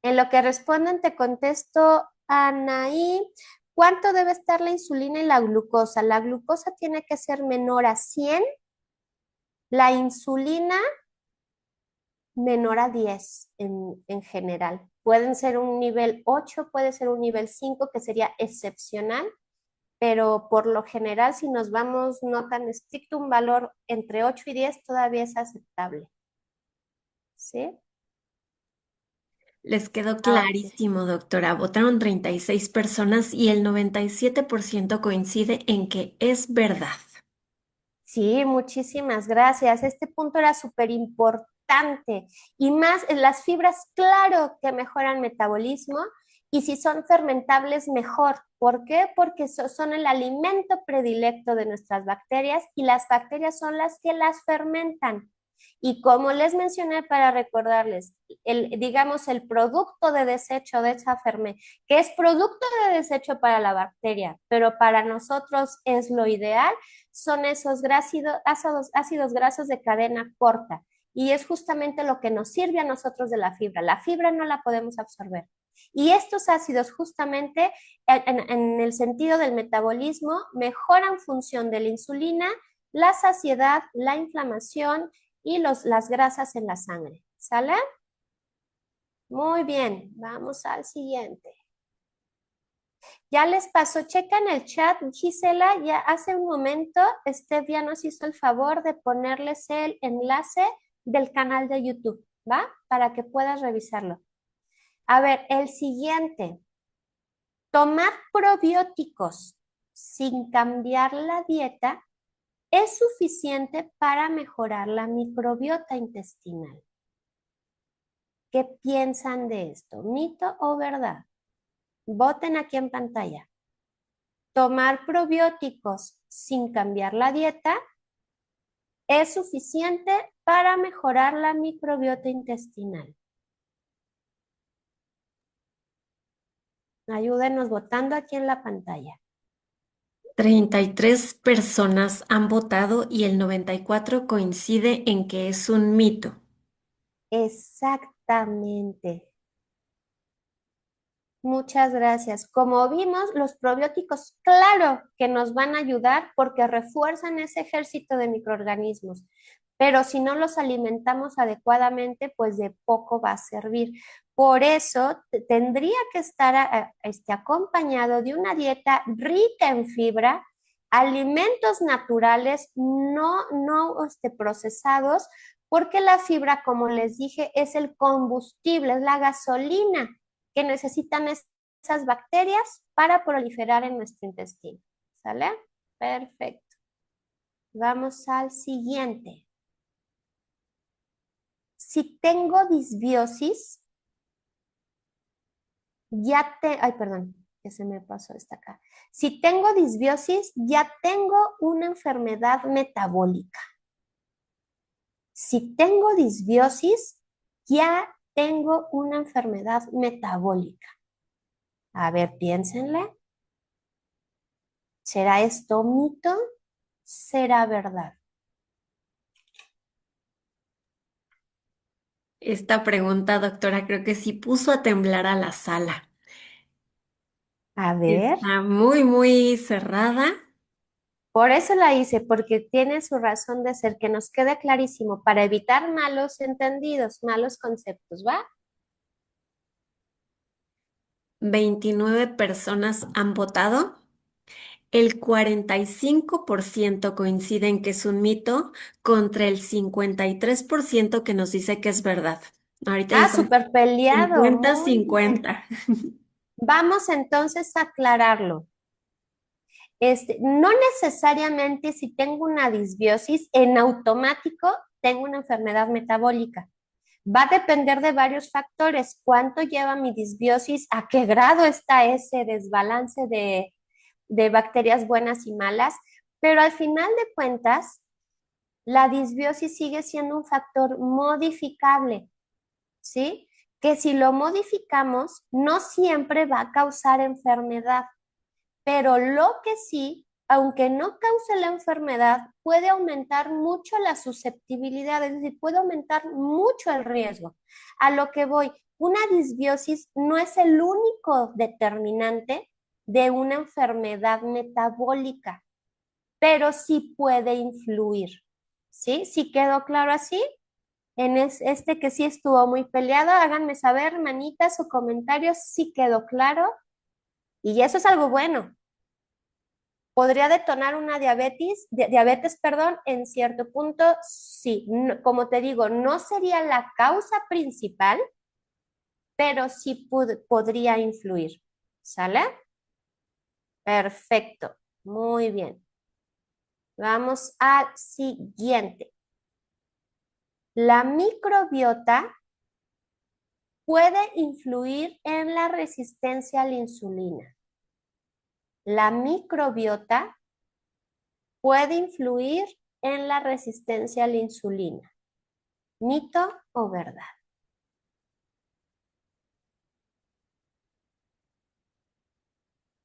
En lo que responden, te contesto, Anaí, ¿cuánto debe estar la insulina y la glucosa? La glucosa tiene que ser menor a 100, la insulina menor a 10 en general. Pueden ser un nivel 8, puede ser un nivel 5 que sería excepcional, pero por lo general, si nos vamos no tan estricto, un valor entre 8 y 10 todavía es aceptable. ¿Sí? Les quedó Ahora sí. clarísimo, doctora. Votaron 36 personas y el 97% coincide en que es verdad. Sí, muchísimas gracias. Este punto era súper importante y más en las fibras, claro que mejoran metabolismo y si son fermentables, mejor. ¿Por qué? Porque son el alimento predilecto de nuestras bacterias y las bacterias son las que las fermentan. Y como les mencioné para recordarles, digamos, el producto de desecho de esa fermentación, que es producto de desecho para la bacteria, pero para nosotros es lo ideal, son esos ácidos grasos de cadena corta. Y es justamente lo que nos sirve a nosotros de la fibra. La fibra no la podemos absorber. Y estos ácidos justamente en el sentido del metabolismo mejoran función de la insulina, la saciedad, la inflamación y las grasas en la sangre. ¿Sale? Muy bien, vamos al siguiente. Ya les pasó, checa en el chat, Gisela, ya hace un momento, Steph ya nos hizo el favor de ponerles el enlace del canal de YouTube, ¿va? Para que puedas revisarlo. A ver, el siguiente, tomar probióticos sin cambiar la dieta es suficiente para mejorar la microbiota intestinal. ¿Qué piensan de esto? ¿Mito o verdad? Voten aquí en pantalla. Tomar probióticos sin cambiar la dieta es suficiente para mejorar la microbiota intestinal. Ayúdenos votando aquí en la pantalla. 33 personas han votado y el 94 coincide en que es un mito. Exactamente. Muchas gracias. Como vimos, los probióticos, claro que nos van a ayudar porque refuerzan ese ejército de microorganismos, pero si no los alimentamos adecuadamente, pues de poco va a servir. Por eso tendría que estar acompañado de una dieta rica en fibra, alimentos naturales, no procesados, porque la fibra, como les dije, es el combustible, es la gasolina que necesitan esas bacterias para proliferar en nuestro intestino. ¿Sale? Perfecto. Vamos al siguiente. Si tengo disbiosis, ay, perdón, que se me pasó esta acá. Si tengo disbiosis, ya tengo una enfermedad metabólica. Si tengo disbiosis, ya tengo una enfermedad metabólica. A ver, piénsenle. ¿Será esto mito? ¿Será verdad? Esta pregunta, doctora, creo que sí puso a temblar a la sala. A ver. Está muy, muy cerrada. Por eso la hice, porque tiene su razón de ser, que nos quede clarísimo, para evitar malos entendidos, malos conceptos, ¿va? 29 personas han votado. El 45% coinciden que es un mito contra el 53% que nos dice que es verdad. Ahorita ya Ah, estamos súper peleado, cincuenta muy bien. 50 Vamos entonces a aclararlo. No necesariamente si tengo una disbiosis, en automático tengo una enfermedad metabólica. Va a depender de varios factores. ¿Cuánto lleva mi disbiosis? ¿A qué grado está ese desbalance de bacterias buenas y malas? Pero al final de cuentas, la disbiosis sigue siendo un factor modificable, ¿sí? Que si lo modificamos, no siempre va a causar enfermedad, pero lo que sí, aunque no cause la enfermedad, puede aumentar mucho la susceptibilidad, es decir, puede aumentar mucho el riesgo. A lo que voy, una disbiosis no es el único determinante de una enfermedad metabólica, pero sí puede influir. ¿Sí? ¿Sí quedó claro así? Este que sí estuvo muy peleado, háganme saber, manitas o comentarios, si quedó claro. Y eso es algo bueno. ¿Podría detonar una diabetes, perdón, en cierto punto? Sí. Como te digo, no sería la causa principal, pero sí podría influir. ¿Sale? Perfecto. Muy bien. Vamos al siguiente. La microbiota puede influir en la resistencia a la insulina. La microbiota puede influir en la resistencia a la insulina. ¿Mito o verdad?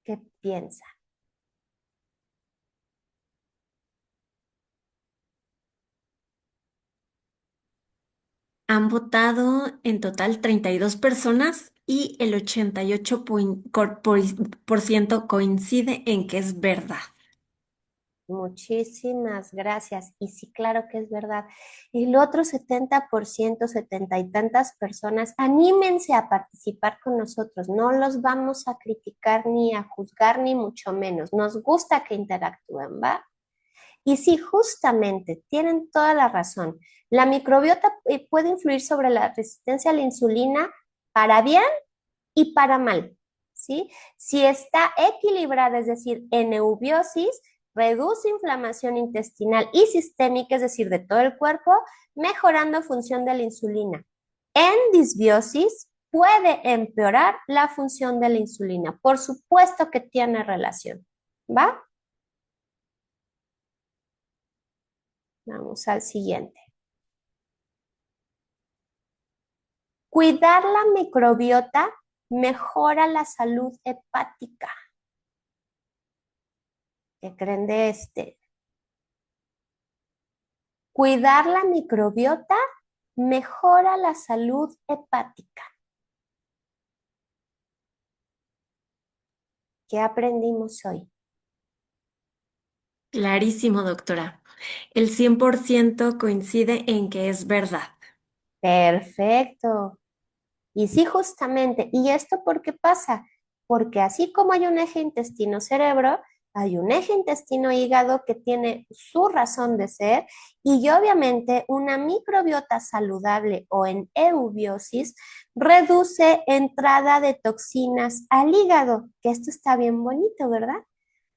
¿Qué piensa? Han votado en total 32 personas y el 88% coincide en que es verdad. Muchísimas gracias. Y sí, claro que es verdad. El otro 70%, 70 y tantas personas, anímense a participar con nosotros. No los vamos a criticar ni a juzgar, ni mucho menos. Nos gusta que interactúen, ¿va? Y sí, justamente, tienen toda la razón. La microbiota puede influir sobre la resistencia a la insulina para bien y para mal, ¿sí? Si está equilibrada, es decir, en eubiosis, reduce inflamación intestinal y sistémica, es decir, de todo el cuerpo, mejorando función de la insulina. En disbiosis puede empeorar la función de la insulina. Por supuesto que tiene relación, ¿va? Vamos al siguiente. Cuidar la microbiota mejora la salud hepática. ¿Qué creen de este? Cuidar la microbiota mejora la salud hepática. ¿Qué aprendimos hoy? Clarísimo, doctora. El 100% coincide en que es verdad. Perfecto. Y sí, justamente. ¿Y esto por qué pasa? Porque así como hay un eje intestino-cerebro, hay un eje intestino-hígado que tiene su razón de ser y obviamente una microbiota saludable o en eubiosis reduce entrada de toxinas al hígado, que esto está bien bonito, ¿verdad?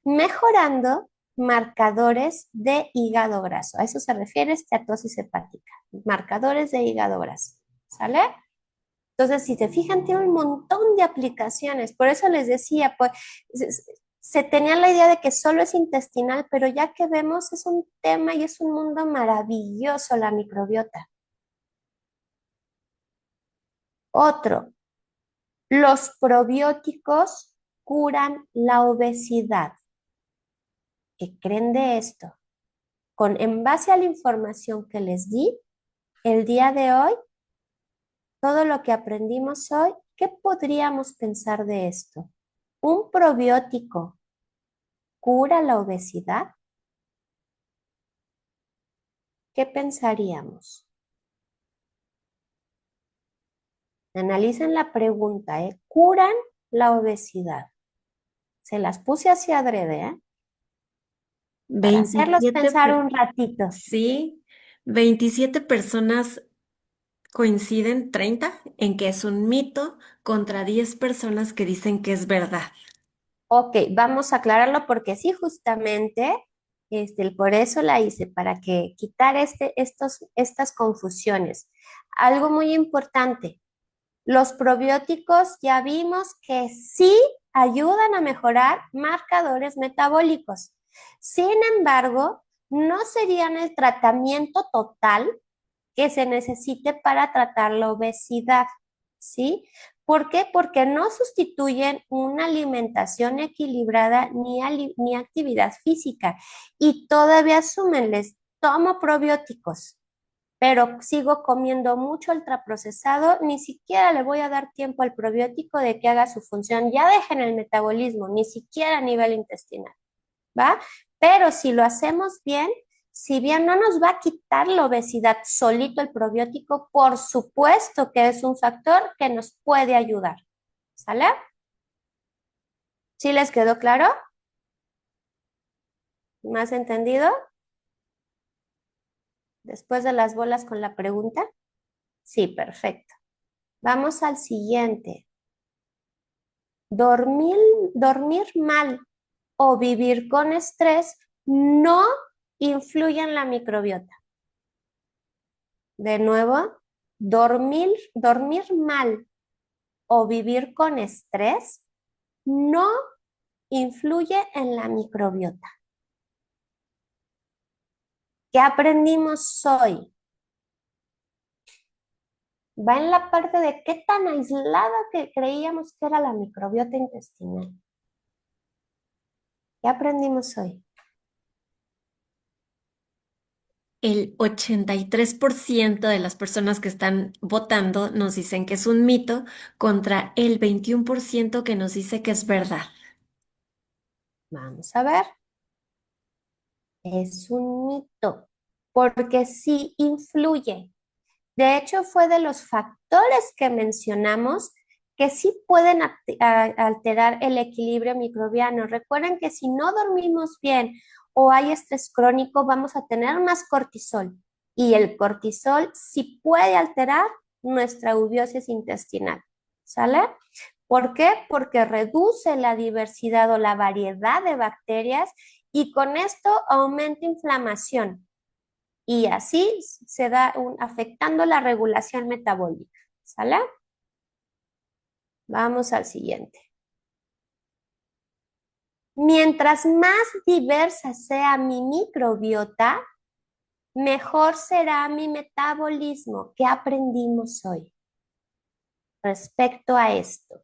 Mejorando marcadores de hígado graso. A eso se refiere esteatosis hepática, marcadores de hígado graso. ¿Sale? Entonces, si te fijan, tiene un montón de aplicaciones. Por eso les decía, pues, se tenía la idea de que solo es intestinal, pero ya que vemos, es un tema y es un mundo maravilloso la microbiota. Otro, los probióticos curan la obesidad. ¿Qué creen de esto? En base a la información que les di, el día de hoy, todo lo que aprendimos hoy, ¿qué podríamos pensar de esto? ¿Un probiótico cura la obesidad? ¿Qué pensaríamos? Analicen la pregunta, ¿eh? ¿Curan la obesidad? Se las puse así adrede, ¿eh? Para hacerlos 27, pensar un ratito. sí, 27 personas coinciden, 30, en que es un mito contra 10 personas que dicen que es verdad. Ok, vamos a aclararlo porque sí, justamente, por eso la hice, para que quitar estas confusiones. Algo muy importante, los probióticos ya vimos que sí ayudan a mejorar marcadores metabólicos. Sin embargo, no serían el tratamiento total que se necesite para tratar la obesidad, ¿sí? ¿Por qué? Porque no sustituyen una alimentación equilibrada ni actividad física y todavía asumen, les tomo probióticos, pero sigo comiendo mucho ultraprocesado, ni siquiera le voy a dar tiempo al probiótico de que haga su función. Ya dejen el metabolismo, ni siquiera a nivel intestinal, ¿va? Pero si lo hacemos bien, si bien no nos va a quitar la obesidad solito el probiótico, por supuesto que es un factor que nos puede ayudar. ¿Sale? ¿Sí les quedó claro? ¿Más entendido? Después de las bolas con la pregunta. Sí, perfecto. Vamos al siguiente. Dormir, dormir mal o vivir con estrés no influye en la microbiota. De nuevo, dormir mal o vivir con estrés no influye en la microbiota. ¿Qué aprendimos hoy? Va en la parte de qué tan aislada que creíamos que era la microbiota intestinal. ¿Qué aprendimos hoy? El 83% de las personas que están votando nos dicen que es un mito contra el 21% que nos dice que es verdad. Vamos a ver. Es un mito, porque sí influye. De hecho, fue de los factores que mencionamos que sí pueden alterar el equilibrio microbiano. Recuerden que si no dormimos bien o hay estrés crónico, vamos a tener más cortisol. Y el cortisol sí puede alterar nuestra eubiosis intestinal. ¿Sale? ¿Por qué? Porque reduce la diversidad o la variedad de bacterias y con esto aumenta inflamación y así se da afectando la regulación metabólica. ¿Sale? Vamos al siguiente. Mientras más diversa sea mi microbiota, mejor será mi metabolismo. ¿Qué aprendimos hoy respecto a esto?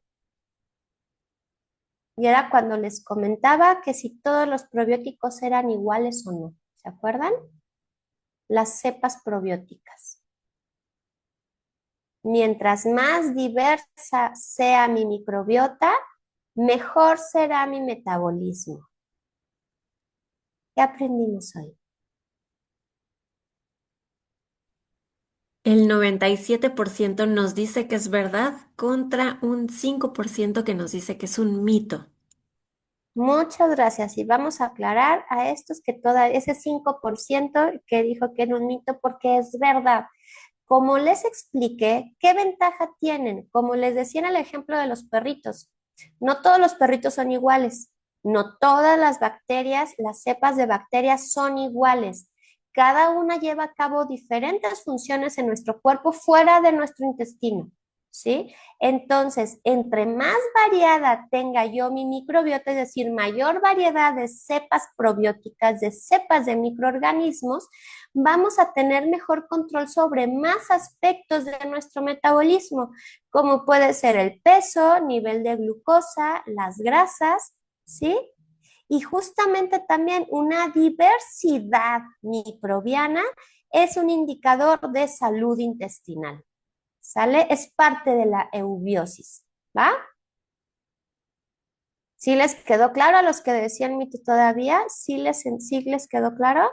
Y era cuando les comentaba que si todos los probióticos eran iguales o no. ¿Se acuerdan? Las cepas probióticas. Mientras más diversa sea mi microbiota, mejor será mi metabolismo. ¿Qué aprendimos hoy? El 97% nos dice que es verdad contra un 5% que nos dice que es un mito. Muchas gracias. Y vamos a aclarar a estos que ese 5% que dijo que era un mito porque es verdad. Como les expliqué, ¿qué ventaja tienen? Como les decía en el ejemplo de los perritos, no todos los perritos son iguales, no todas las bacterias, las cepas de bacterias son iguales. Cada una lleva a cabo diferentes funciones en nuestro cuerpo fuera de nuestro intestino, ¿sí? Entonces, entre más variada tenga yo mi microbiota, es decir, mayor variedad de cepas probióticas, de cepas de microorganismos, vamos a tener mejor control sobre más aspectos de nuestro metabolismo, como puede ser el peso, nivel de glucosa, las grasas, ¿sí? Y justamente también una diversidad microbiana es un indicador de salud intestinal, ¿sale? Es parte de la eubiosis, ¿va? ¿Sí les quedó claro a los que decían mito todavía? ¿Sí les quedó claro?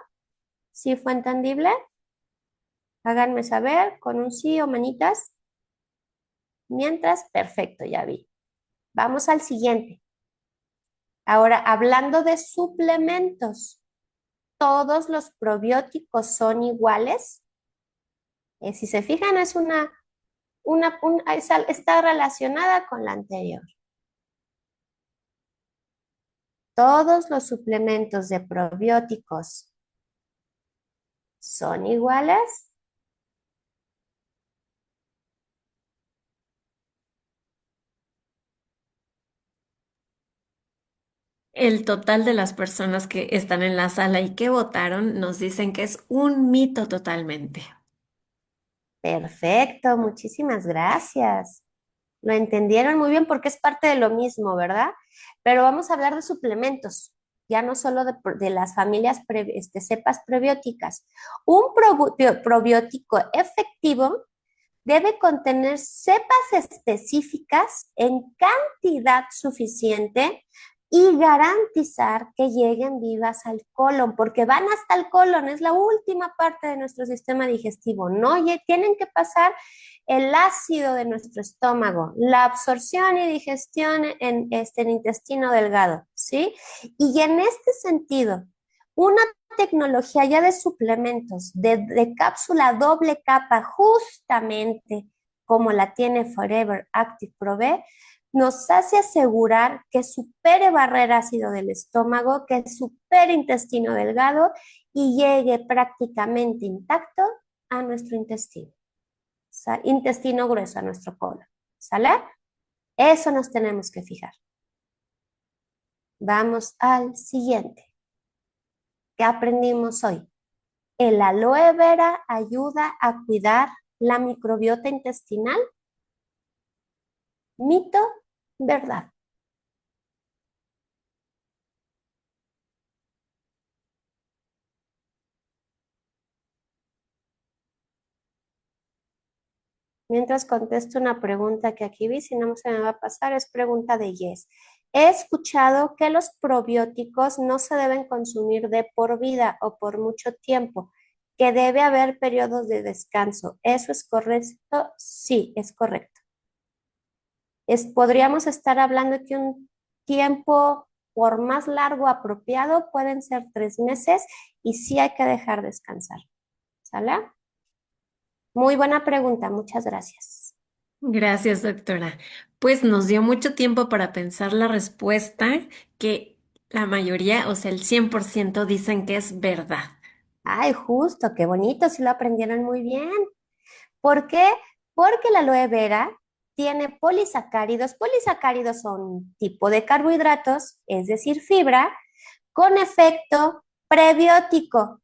¿Sí fue entendible? Háganme saber con un sí o manitas. Mientras, perfecto, ya vi. Vamos al siguiente. Ahora, hablando de suplementos, ¿todos los probióticos son iguales? Si se fijan, es está relacionada con la anterior. ¿Todos los suplementos de probióticos son iguales? El total de las personas que están en la sala y que votaron nos dicen que es un mito totalmente. Perfecto, muchísimas gracias. Lo entendieron muy bien porque es parte de lo mismo, ¿verdad? Pero vamos a hablar de suplementos, ya no solo de las familias cepas prebióticas. Un probiótico efectivo debe contener cepas específicas en cantidad suficiente y garantizar que lleguen vivas al colon, porque van hasta el colon, es la última parte de nuestro sistema digestivo, ¿no? Y tienen que pasar el ácido de nuestro estómago, la absorción y digestión en el intestino delgado, ¿sí? Y en este sentido, una tecnología ya de suplementos, de cápsula doble capa, justamente como la tiene Forever Active Pro B, nos hace asegurar que supere barrera ácido del estómago, que supere intestino delgado y llegue prácticamente intacto a nuestro intestino, intestino grueso, a nuestro colon. ¿Sale? Eso nos tenemos que fijar. Vamos al siguiente. ¿Qué aprendimos hoy? El aloe vera ayuda a cuidar la microbiota intestinal. Mito, verdad. Mientras contesto una pregunta que aquí vi, si no se me va a pasar, es pregunta de Yes. He escuchado que los probióticos no se deben consumir de por vida o por mucho tiempo, que debe haber periodos de descanso. ¿Eso es correcto? Sí, es correcto. Podríamos estar hablando que un tiempo por más largo apropiado pueden ser 3 meses y sí hay que dejar descansar. ¿Sale? Muy buena pregunta, muchas gracias. Gracias, doctora. Pues nos dio mucho tiempo para pensar la respuesta que la mayoría, o sea, el 100% dicen que es verdad. Ay, justo, qué bonito, sí lo aprendieron muy bien. ¿Por qué? Porque la aloe vera tiene polisacáridos. Polisacáridos son un tipo de carbohidratos, es decir, fibra, con efecto prebiótico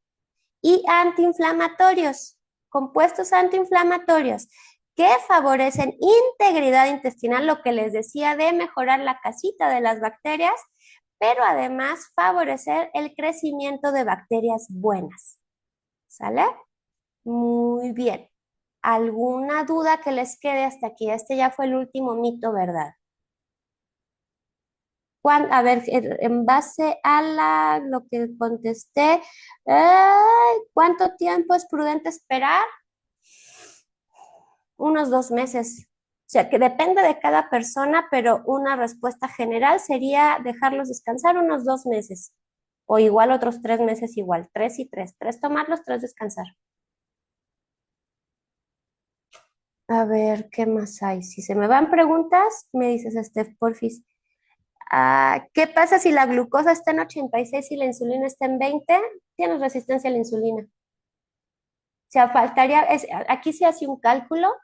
y antiinflamatorios, compuestos antiinflamatorios que favorecen integridad intestinal, lo que les decía de mejorar la casita de las bacterias, pero además favorecer el crecimiento de bacterias buenas. ¿Sale? Muy bien. ¿Alguna duda que les quede hasta aquí? Este ya fue el último mito, ¿verdad? A ver, en base a lo que contesté, ay, ¿cuánto tiempo es prudente esperar? Unos 2 meses. O sea, que depende de cada persona, pero una respuesta general sería dejarlos descansar unos 2 meses. O igual otros 3 meses igual. 3 y 3. 3 tomarlos, 3 descansar. A ver, ¿qué más hay? Si se me van preguntas, me dices, Steph, porfis. ¿Qué pasa si la glucosa está en 86 y la insulina está en 20? Tienes resistencia a la insulina. O sea, faltaría, aquí se hace un cálculo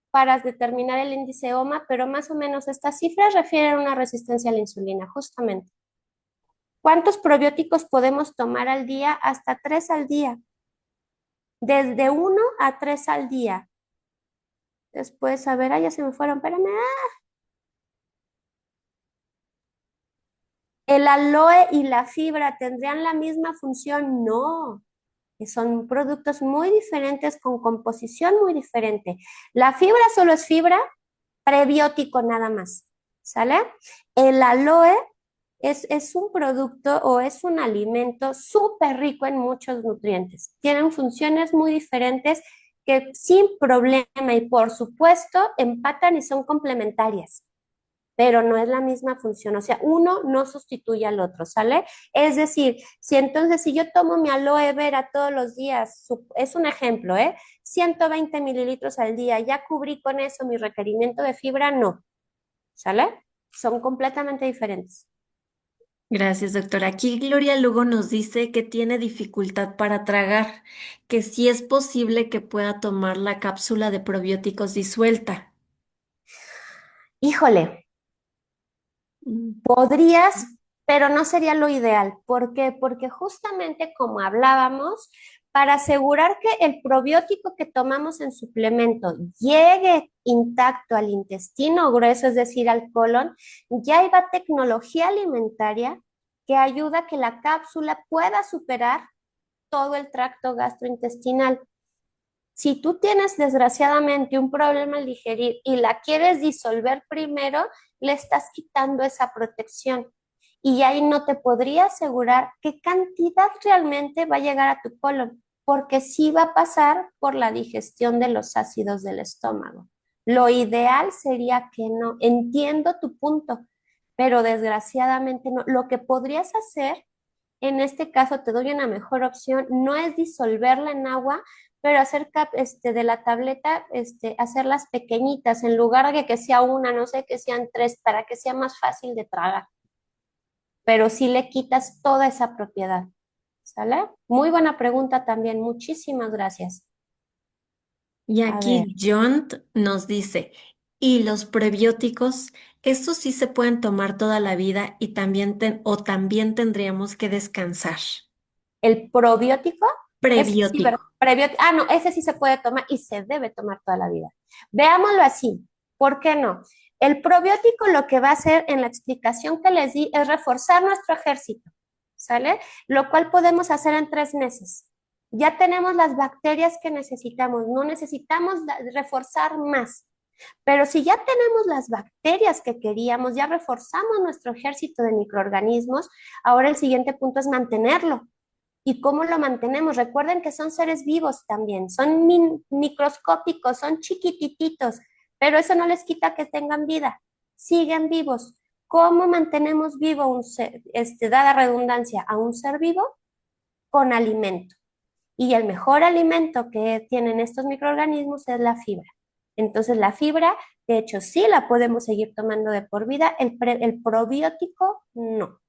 para determinar el índice OMA, pero más o menos estas cifras refieren a una resistencia a la insulina, justamente. ¿Cuántos probióticos podemos tomar al día? Hasta 3 al día. Desde 1 a 3 al día. Después, a ver, ya se me fueron, espérame. ¿El aloe y la fibra tendrían la misma función? No, que son productos muy diferentes con composición muy diferente. La fibra solo es fibra, prebiótico nada más, ¿sale? El aloe es un producto o es un alimento súper rico en muchos nutrientes. Tienen funciones muy diferentes que sin problema y por supuesto empatan y son complementarias, pero no es la misma función, o sea, uno no sustituye al otro, ¿sale? Es decir, si yo tomo mi aloe vera todos los días, es un ejemplo, ¿eh? 120 mililitros al día, ¿ya cubrí con eso mi requerimiento de fibra? No, ¿sale? Son completamente diferentes. Gracias, doctora. Aquí Gloria Lugo nos dice que tiene dificultad para tragar, que sí es posible que pueda tomar la cápsula de probióticos disuelta. Híjole, Mm. podrías, pero no sería lo ideal. ¿Por qué? Porque justamente como hablábamos, para asegurar que el probiótico que tomamos en suplemento llegue intacto al intestino grueso, es decir, al colon, ya hay tecnología alimentaria que ayuda a que la cápsula pueda superar todo el tracto gastrointestinal. Si tú tienes desgraciadamente un problema al digerir y la quieres disolver primero, le estás quitando esa protección. Y ahí no te podría asegurar qué cantidad realmente va a llegar a tu colon, porque sí va a pasar por la digestión de los ácidos del estómago. Lo ideal sería que no. Entiendo tu punto, pero desgraciadamente no. Lo que podrías hacer, en este caso te doy una mejor opción, no es disolverla en agua, pero hacer de la tableta, hacerlas pequeñitas, en lugar de que sea una, no sé, que sean 3, para que sea más fácil de tragar, pero sí le quitas toda esa propiedad, ¿sale? Muy buena pregunta también, muchísimas gracias. Y A ver, aquí John nos dice, ¿y los prebióticos? Estos sí se pueden tomar toda la vida y también o también tendríamos que descansar. el probiótico, ese sí, ¿verdad? Prebiótico. No, ese sí se puede tomar y se debe tomar toda la vida. Veámoslo así, ¿por qué no? El probiótico lo que va a hacer en la explicación que les di es reforzar nuestro ejército, ¿sale? Lo cual podemos hacer en 3 meses. Ya tenemos las bacterias que necesitamos, no necesitamos reforzar más. Pero si ya tenemos las bacterias que queríamos, ya reforzamos nuestro ejército de microorganismos, ahora el siguiente punto es mantenerlo. ¿Y cómo lo mantenemos? Recuerden que son seres vivos también, son microscópicos, son chiquititos, pero eso no les quita que tengan vida, siguen vivos. ¿Cómo mantenemos vivo un ser, dada redundancia, a un ser vivo? Con alimento. Y el mejor alimento que tienen estos microorganismos es la fibra. Entonces la fibra, de hecho, sí la podemos seguir tomando de por vida, el probiótico no.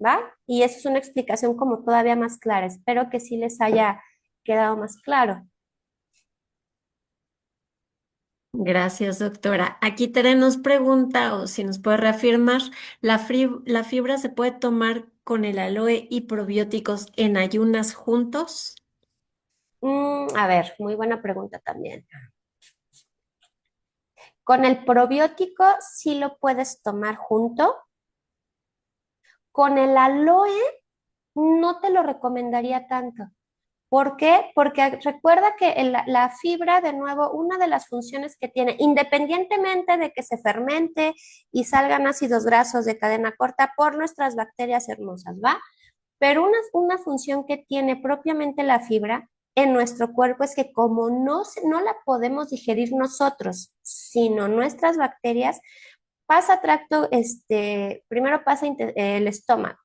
¿Va? Y eso es una explicación como todavía más clara. Espero que sí les haya quedado más claro. Gracias, doctora. Aquí Tere nos pregunta, o si nos puede reafirmar, ¿la fibra se puede tomar con el aloe y probióticos en ayunas juntos? A ver, muy buena pregunta también. Con el probiótico sí lo puedes tomar junto. Con el aloe no te lo recomendaría tanto, ¿Por qué? Porque recuerda que la fibra, de nuevo, una de las funciones que tiene, independientemente de que se fermente y salgan ácidos grasos de cadena corta por nuestras bacterias hermosas, ¿va? Pero una función que tiene propiamente la fibra en nuestro cuerpo es que como no la podemos digerir nosotros, sino nuestras bacterias, pasa tracto, primero pasa el estómago,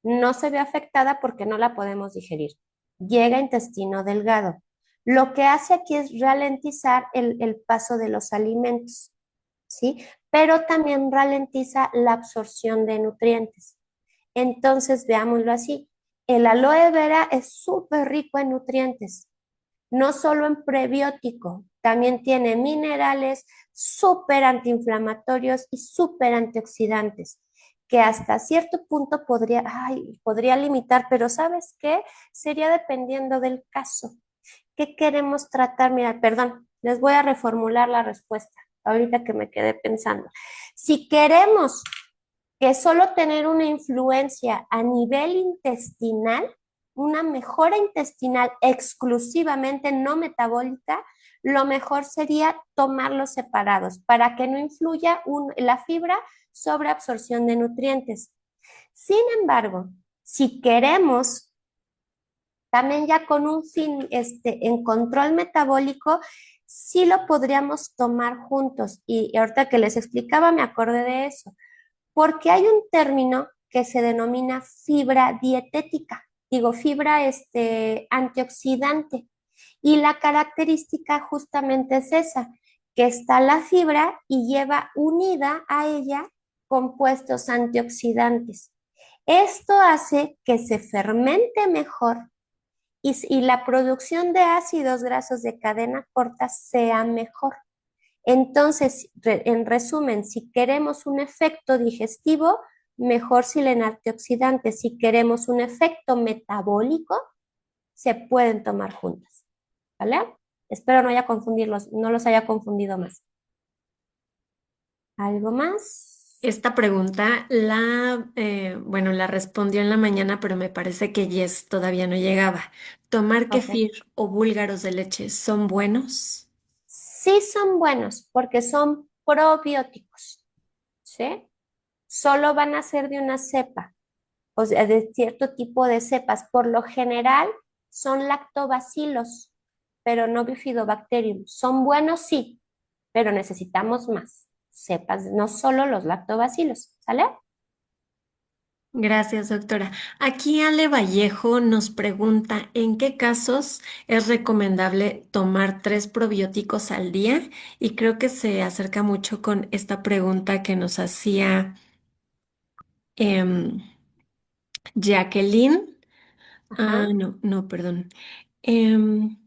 no se ve afectada porque no la podemos digerir. Llega a intestino delgado. Lo que hace aquí es ralentizar el paso de los alimentos, ¿sí? Pero también ralentiza la absorción de nutrientes. Entonces, veámoslo así. El aloe vera es súper rico en nutrientes, no solo en prebiótico, también tiene minerales súper antiinflamatorios y súper antioxidantes, que hasta cierto punto podría limitar, pero ¿sabes qué? Sería dependiendo del caso. ¿Qué queremos tratar? Mira, perdón, les voy a reformular la respuesta, ahorita que me quedé pensando. Si queremos que solo tener una influencia a nivel intestinal, una mejora intestinal exclusivamente no metabólica, lo mejor sería tomarlos separados para que no influya la fibra sobre absorción de nutrientes. Sin embargo, si queremos también ya con un fin en control metabólico, sí lo podríamos tomar juntos. Y ahorita que les explicaba, me acordé de eso porque hay un término que se denomina fibra dietética, digo, fibra antioxidante. Y la característica justamente es esa, que está la fibra y lleva unida a ella compuestos antioxidantes. Esto hace que se fermente mejor y la producción de ácidos grasos de cadena corta sea mejor. Entonces, en resumen, si queremos un efecto digestivo, mejor Silene antioxidante. Si queremos un efecto metabólico, se pueden tomar juntas, ¿vale? Espero no los haya confundido más. ¿Algo más? Esta pregunta bueno, la respondió en la mañana, pero me parece que Yes todavía no llegaba. ¿Tomar Ok. kefir o búlgaros de leche son buenos? Sí son buenos porque son probióticos, ¿sí? Solo van a ser de una cepa, o sea, de cierto tipo de cepas. Por lo general son lactobacilos, pero no bifidobacterium. Son buenos, sí, pero necesitamos más cepas, no solo los lactobacilos, ¿sale? Gracias, doctora. Aquí Ale Vallejo nos pregunta en qué casos es recomendable tomar 3 probióticos al día y creo que se acerca mucho con esta pregunta que nos hacía em, Jacqueline. Ah, Ajá. no, no, perdón. Em,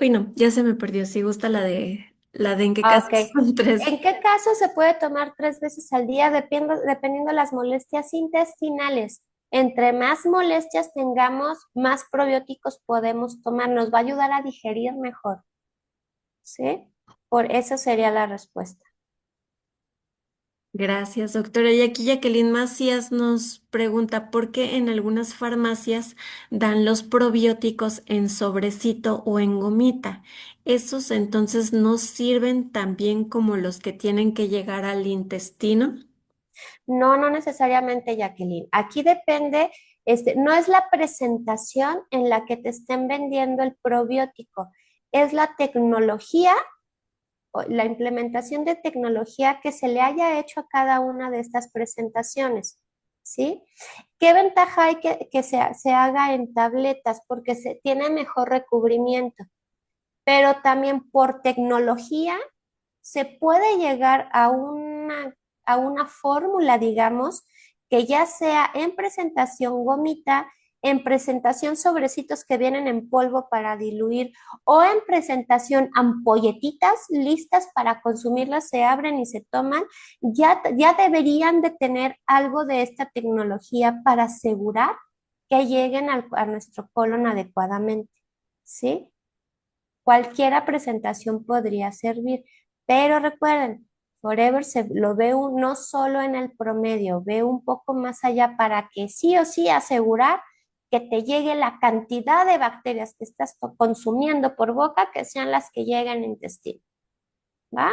Uy, no, ya se me perdió. Si gusta la de en qué Ah, casos ok. son tres. ¿En qué caso se puede tomar 3 veces al día? Dependiendo de las molestias intestinales. Entre más molestias tengamos, más probióticos podemos tomar. Nos va a ayudar a digerir mejor, ¿sí? Por eso sería la respuesta. Gracias, doctora. Y aquí Jacqueline Macías nos pregunta por qué en algunas farmacias dan los probióticos en sobrecito o en gomita. ¿Esos entonces no sirven tan bien como los que tienen que llegar al intestino? No, no necesariamente, Jacqueline. Aquí depende, no es la presentación en la que te estén vendiendo el probiótico, es la tecnología o la implementación de tecnología que se le haya hecho a cada una de estas presentaciones, ¿sí? ¿Qué ventaja hay que se haga en tabletas? Porque se tiene mejor recubrimiento, pero también por tecnología se puede llegar a una fórmula, digamos, que ya sea en presentación gomita, en presentación sobrecitos que vienen en polvo para diluir o en presentación ampolletitas listas para consumirlas, se abren y se toman, ya deberían de tener algo de esta tecnología para asegurar que lleguen a nuestro colon adecuadamente, ¿sí? Cualquiera presentación podría servir, pero recuerden, Forever se lo ve no solo en el promedio, ve un poco más allá para que sí o sí asegurar que te llegue la cantidad de bacterias que estás consumiendo por boca, que sean las que lleguen al intestino, ¿va?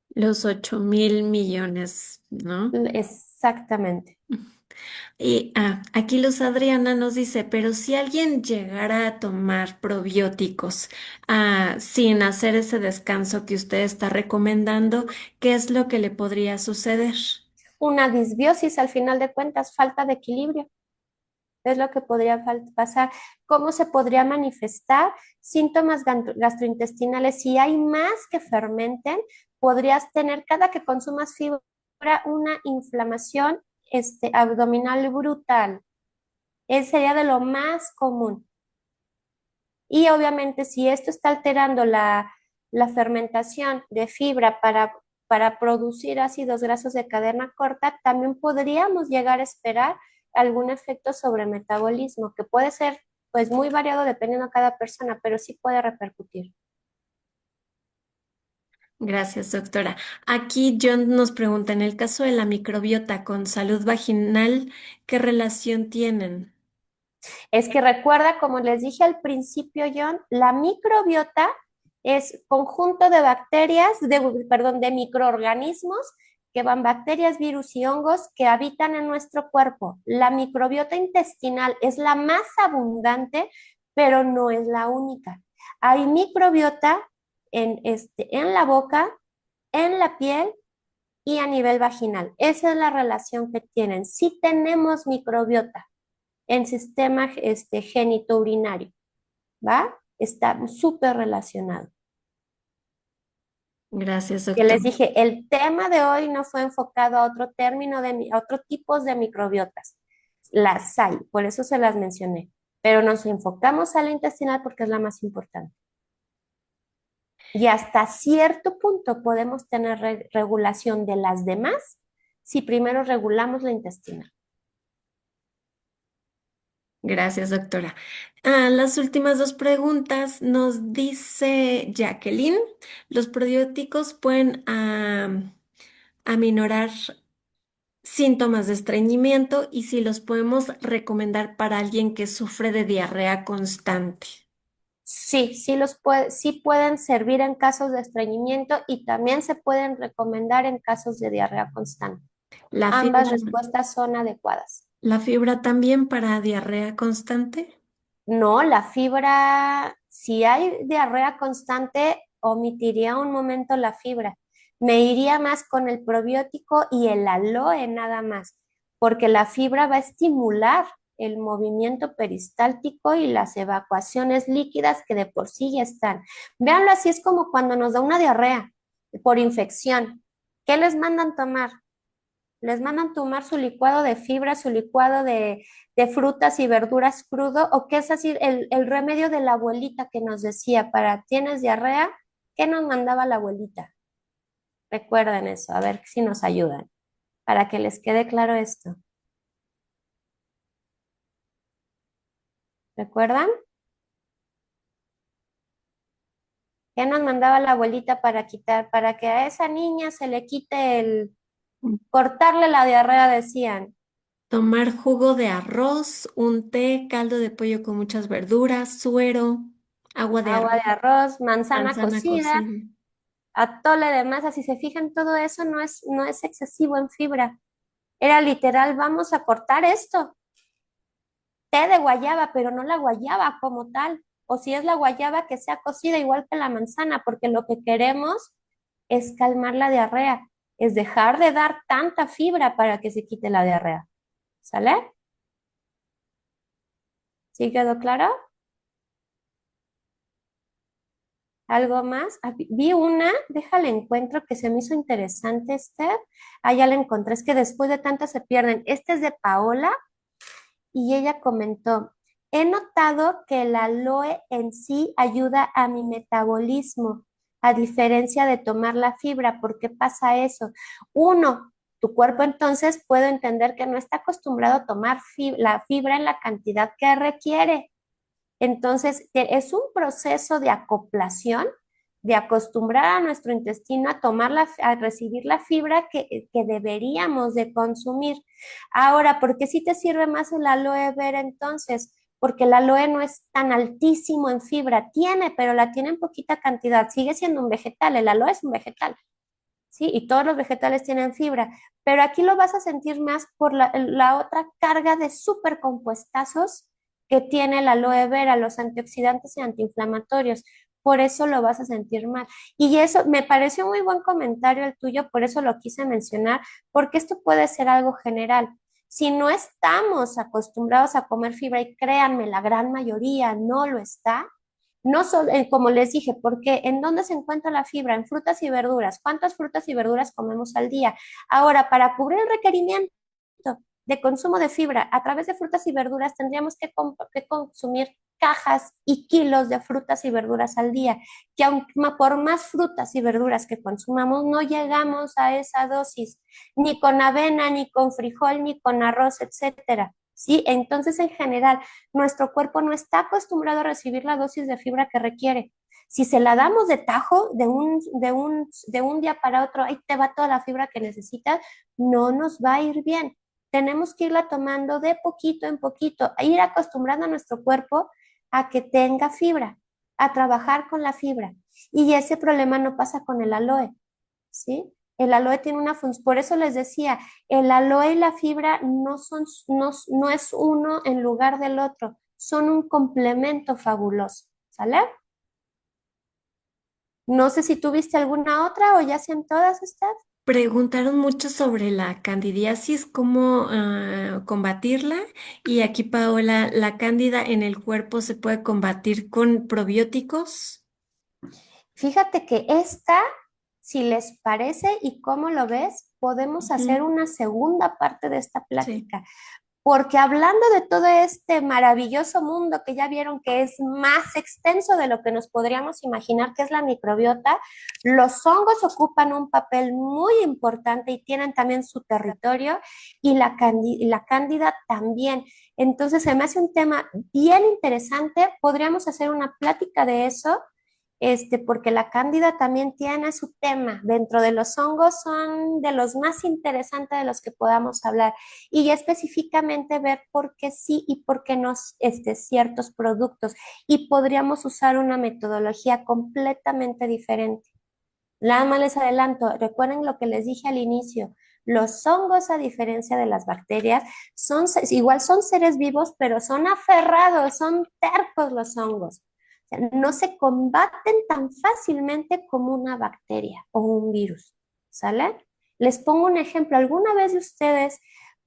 Los 8.000 millones, ¿no? Exactamente. Y aquí Luz Adriana nos dice, pero si alguien llegara a tomar probióticos sin hacer ese descanso que usted está recomendando, ¿qué es lo que le podría suceder? Una disbiosis, al final de cuentas, falta de equilibrio. Es lo que podría pasar. ¿Cómo se podría manifestar? Síntomas gastrointestinales. Si hay más que fermenten, podrías tener cada que consumas fibra una inflamación abdominal brutal. Ese sería de lo más común. Y obviamente si esto está alterando la fermentación de fibra para producir ácidos grasos de cadena corta, también podríamos llegar a esperar algún efecto sobre metabolismo, que puede ser pues muy variado dependiendo de cada persona, pero sí puede repercutir. Gracias, doctora. Aquí John nos pregunta, en el caso de la microbiota con salud vaginal, ¿qué relación tienen? Es que recuerda, como les dije al principio, John, la microbiota es conjunto de bacterias, perdón, de microorganismos que van bacterias, virus y hongos que habitan en nuestro cuerpo. La microbiota intestinal es la más abundante, pero no es la única. Hay microbiota en la boca, en la piel y a nivel vaginal. Esa es la relación que tienen. Si tenemos microbiota en sistema genitourinario, ¿va? Está súper relacionado. Gracias, Que doctor. les dije, el tema de hoy no fue enfocado a otro término, a otro tipos de microbiotas. Las hay, por eso se las mencioné, pero nos enfocamos a la intestinal porque es la más importante. Y hasta cierto punto podemos tener regulación de las demás si primero regulamos la intestinal. Gracias, doctora. Las últimas dos preguntas nos dice Jacqueline, ¿los probióticos pueden aminorar síntomas de estreñimiento y si los podemos recomendar para alguien que sufre de diarrea constante? Sí, sí pueden servir en casos de estreñimiento y también se pueden recomendar en casos de diarrea constante. ¿La Ambas fibra, respuestas son adecuadas. la fibra también para diarrea constante? No, la fibra, si hay diarrea constante, omitiría un momento la fibra. Me iría más con el probiótico y el aloe nada más, porque la fibra va a estimular el movimiento peristáltico y las evacuaciones líquidas que de por sí ya están. Véanlo así, es como cuando nos da una diarrea por infección. ¿Qué les mandan tomar? Les mandan tomar su licuado de fibra, su licuado de frutas y verduras crudo, o qué es así el remedio de la abuelita que nos decía para tienes diarrea, ¿qué nos mandaba la abuelita? Recuerden eso, a ver si nos ayudan, para que les quede claro esto. ¿Recuerdan? ¿Qué nos mandaba la abuelita para quitar, para que a esa niña se le quite cortarle la diarrea, decían? Tomar jugo de arroz, un té, caldo de pollo con muchas verduras, suero, agua de Agua arroz, de arroz, manzana manzana cocida, cocida. atole de masa. Si se fijan, todo eso no es excesivo en fibra. Era literal, vamos a cortar esto. Té de guayaba, pero no la guayaba como tal. O si es la guayaba, que sea cocida igual que la manzana, porque lo que queremos es calmar la diarrea, es dejar de dar tanta fibra para que se quite la diarrea. ¿Sale? ¿Sí quedó claro? ¿Algo más? Vi una, déjale encuentro que se me hizo interesante, Esther. Ah, ya la encontré, es que después de tantas se pierden. Este es de Paola y ella comentó, he notado que el aloe en sí ayuda a mi metabolismo, a diferencia de tomar la fibra. ¿Por qué pasa eso? Uno, tu cuerpo entonces puedo entender que no está acostumbrado a tomar la fibra en la cantidad que requiere. Entonces, es un proceso de acoplación de acostumbrar a nuestro intestino a a recibir la fibra que deberíamos de consumir. Ahora, ¿por qué sí te sirve más el aloe vera entonces? Porque el aloe no es tan altísimo en fibra, tiene, pero la tiene en poquita cantidad, sigue siendo un vegetal, el aloe es un vegetal, ¿sí? Y todos los vegetales tienen fibra, pero aquí lo vas a sentir más por la otra carga de supercompuestazos que tiene el aloe vera, los antioxidantes y antiinflamatorios. Por eso lo vas a sentir mal. Y eso me pareció muy buen comentario el tuyo, por eso lo quise mencionar, porque esto puede ser algo general. Si no estamos acostumbrados a comer fibra, y créanme, la gran mayoría no lo está, no solo, como les dije, porque ¿en dónde se encuentra la fibra? En frutas y verduras. ¿Cuántas frutas y verduras comemos al día? Ahora, para cubrir el requerimiento de consumo de fibra a través de frutas y verduras, tendríamos que consumir cajas y kilos de frutas y verduras al día, que aunque por más frutas y verduras que consumamos, no llegamos a esa dosis, ni con avena, ni con frijol, ni con arroz, etcétera. ¿Sí? Entonces, en general, nuestro cuerpo no está acostumbrado a recibir la dosis de fibra que requiere. Si se la damos de tajo, de un día para otro, ahí te va toda la fibra que necesitas, no nos va a ir bien. Tenemos que irla tomando de poquito en poquito, a ir acostumbrando a nuestro cuerpo a que tenga fibra, a trabajar con la fibra. Y ese problema no pasa con el aloe, ¿sí? El aloe tiene una función, por eso les decía, el aloe y la fibra no es uno en lugar del otro, son un complemento fabuloso, ¿sale? No sé si tuviste alguna otra o ya sean todas estas. Preguntaron mucho sobre la candidiasis, cómo combatirla. Y aquí, Paola, ¿la cándida en el cuerpo se puede combatir con probióticos? Fíjate que esta, si les parece y cómo lo ves, podemos hacer Ujú. una segunda parte de esta Sí. plática, porque hablando de todo este maravilloso mundo que ya vieron que es más extenso de lo que nos podríamos imaginar que es la microbiota, los hongos ocupan un papel muy importante y tienen también su territorio y y la cándida también. Entonces se me hace un tema bien interesante, podríamos hacer una plática de eso porque la cándida también tiene su tema. Dentro de los hongos son de los más interesantes de los que podamos hablar y específicamente ver por qué sí y por qué no ciertos productos. Y podríamos usar una metodología completamente diferente. Nada más les adelanto, recuerden lo que les dije al inicio. Los hongos, a diferencia de las bacterias, igual son seres vivos, pero son aferrados, son tercos los hongos. O sea, no se combaten tan fácilmente como una bacteria o un virus. ¿Sale? Les pongo un ejemplo. ¿Alguna vez de ustedes,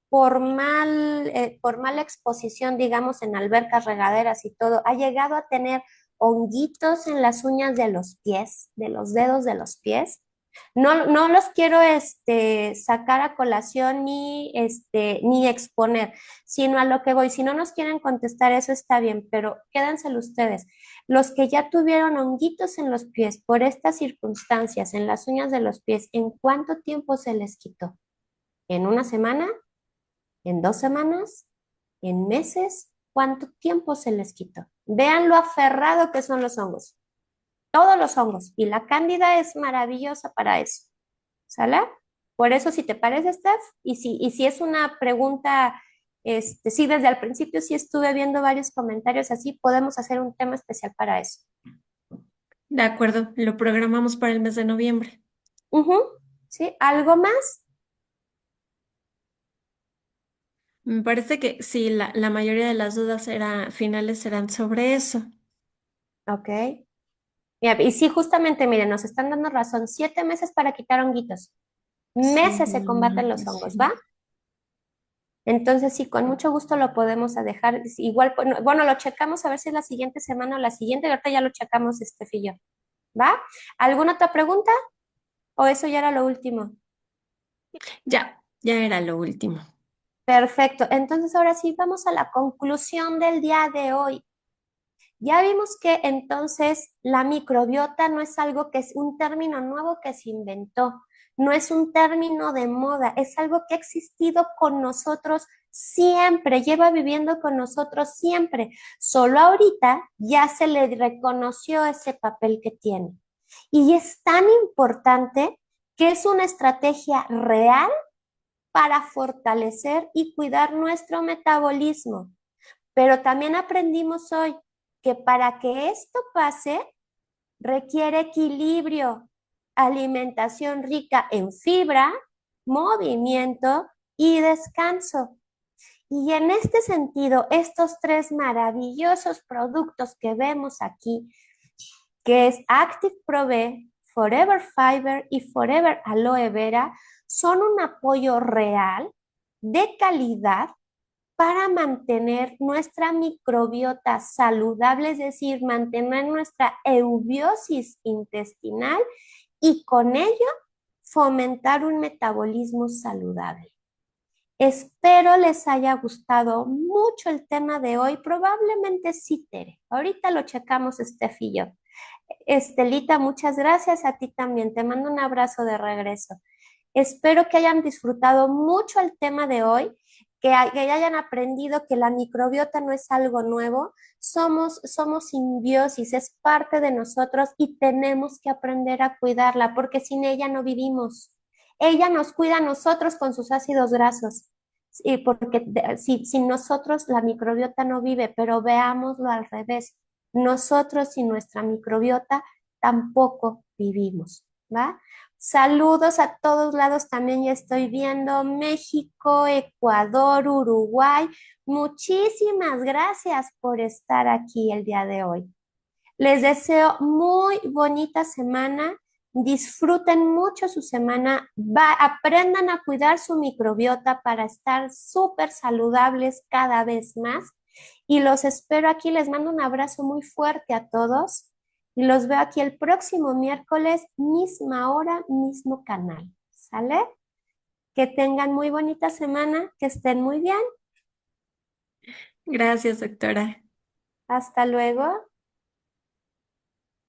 por mala exposición, digamos, en albercas, regaderas y todo, ha llegado a tener honguitos en las uñas de los pies, de los dedos de los pies? No los quiero sacar a colación ni exponer, sino a lo que voy. Si no nos quieren contestar, eso está bien, pero quédenselo ustedes. Los que ya tuvieron honguitos en los pies por estas circunstancias, en las uñas de los pies, ¿en cuánto tiempo se les quitó? ¿En una semana? ¿En 2 semanas? ¿En meses? ¿Cuánto tiempo se les quitó? Vean lo aferrado que son los hongos, todos los hongos, y la cándida es maravillosa para eso, ¿sale? Por eso, si te parece, Steph, y si es una pregunta, sí, desde el principio sí estuve viendo varios comentarios así, podemos hacer un tema especial para eso. De acuerdo, lo programamos para el mes de noviembre. Ujú, ¿sí? ¿Algo más? Me parece que sí, la mayoría de las dudas finales serán sobre eso. Ok. Mira, y sí, justamente, miren, nos están dando razón, 7 meses para quitar honguitos. Sí, Meses se combaten los hongos, ¿va? sí. Entonces, sí, con mucho gusto lo podemos dejar. Igual, bueno, lo checamos a ver si es la siguiente semana o la siguiente, y ahorita ya lo checamos, y yo. ¿Va? ¿Alguna otra pregunta? ¿O eso ya era lo último? Ya era lo último. Perfecto. Entonces, ahora sí, vamos a la conclusión del día de hoy. Ya vimos que entonces la microbiota no es algo que es un término nuevo que se inventó, no es un término de moda, es algo que ha existido con nosotros siempre, lleva viviendo con nosotros siempre. Solo ahorita ya se le reconoció ese papel que tiene. Y es tan importante que es una estrategia real para fortalecer y cuidar nuestro metabolismo. Pero también aprendimos hoy que para que esto pase requiere equilibrio, alimentación rica en fibra, movimiento y descanso. Y en este sentido, estos tres maravillosos productos que vemos aquí, que es Active Pro B, Forever Fiber y Forever Aloe Vera, son un apoyo real de calidad para mantener nuestra microbiota saludable, es decir, mantener nuestra eubiosis intestinal y con ello fomentar un metabolismo saludable. Espero les haya gustado mucho el tema de hoy. Probablemente sí, Tere. Ahorita lo checamos, Steph y yo. Estelita, muchas gracias a ti también. Te mando un abrazo de regreso. Espero que hayan disfrutado mucho el tema de hoy, que hayan aprendido que la microbiota no es algo nuevo, somos simbiosis, es parte de nosotros y tenemos que aprender a cuidarla porque sin ella no vivimos. Ella nos cuida a nosotros con sus ácidos grasos. Y porque sin nosotros la microbiota no vive, pero veámoslo al revés. Nosotros sin nuestra microbiota tampoco vivimos, ¿va? Saludos a todos lados, también ya estoy viendo México, Ecuador, Uruguay. Muchísimas gracias por estar aquí el día de hoy. Les deseo muy bonita semana. Disfruten mucho su semana. Aprendan a cuidar su microbiota para estar súper saludables cada vez más. Y los espero aquí. Les mando un abrazo muy fuerte a todos. Y los veo aquí el próximo miércoles, misma hora, mismo canal. ¿Sale? Que tengan muy bonita semana, que estén muy bien. Gracias, doctora. Hasta luego.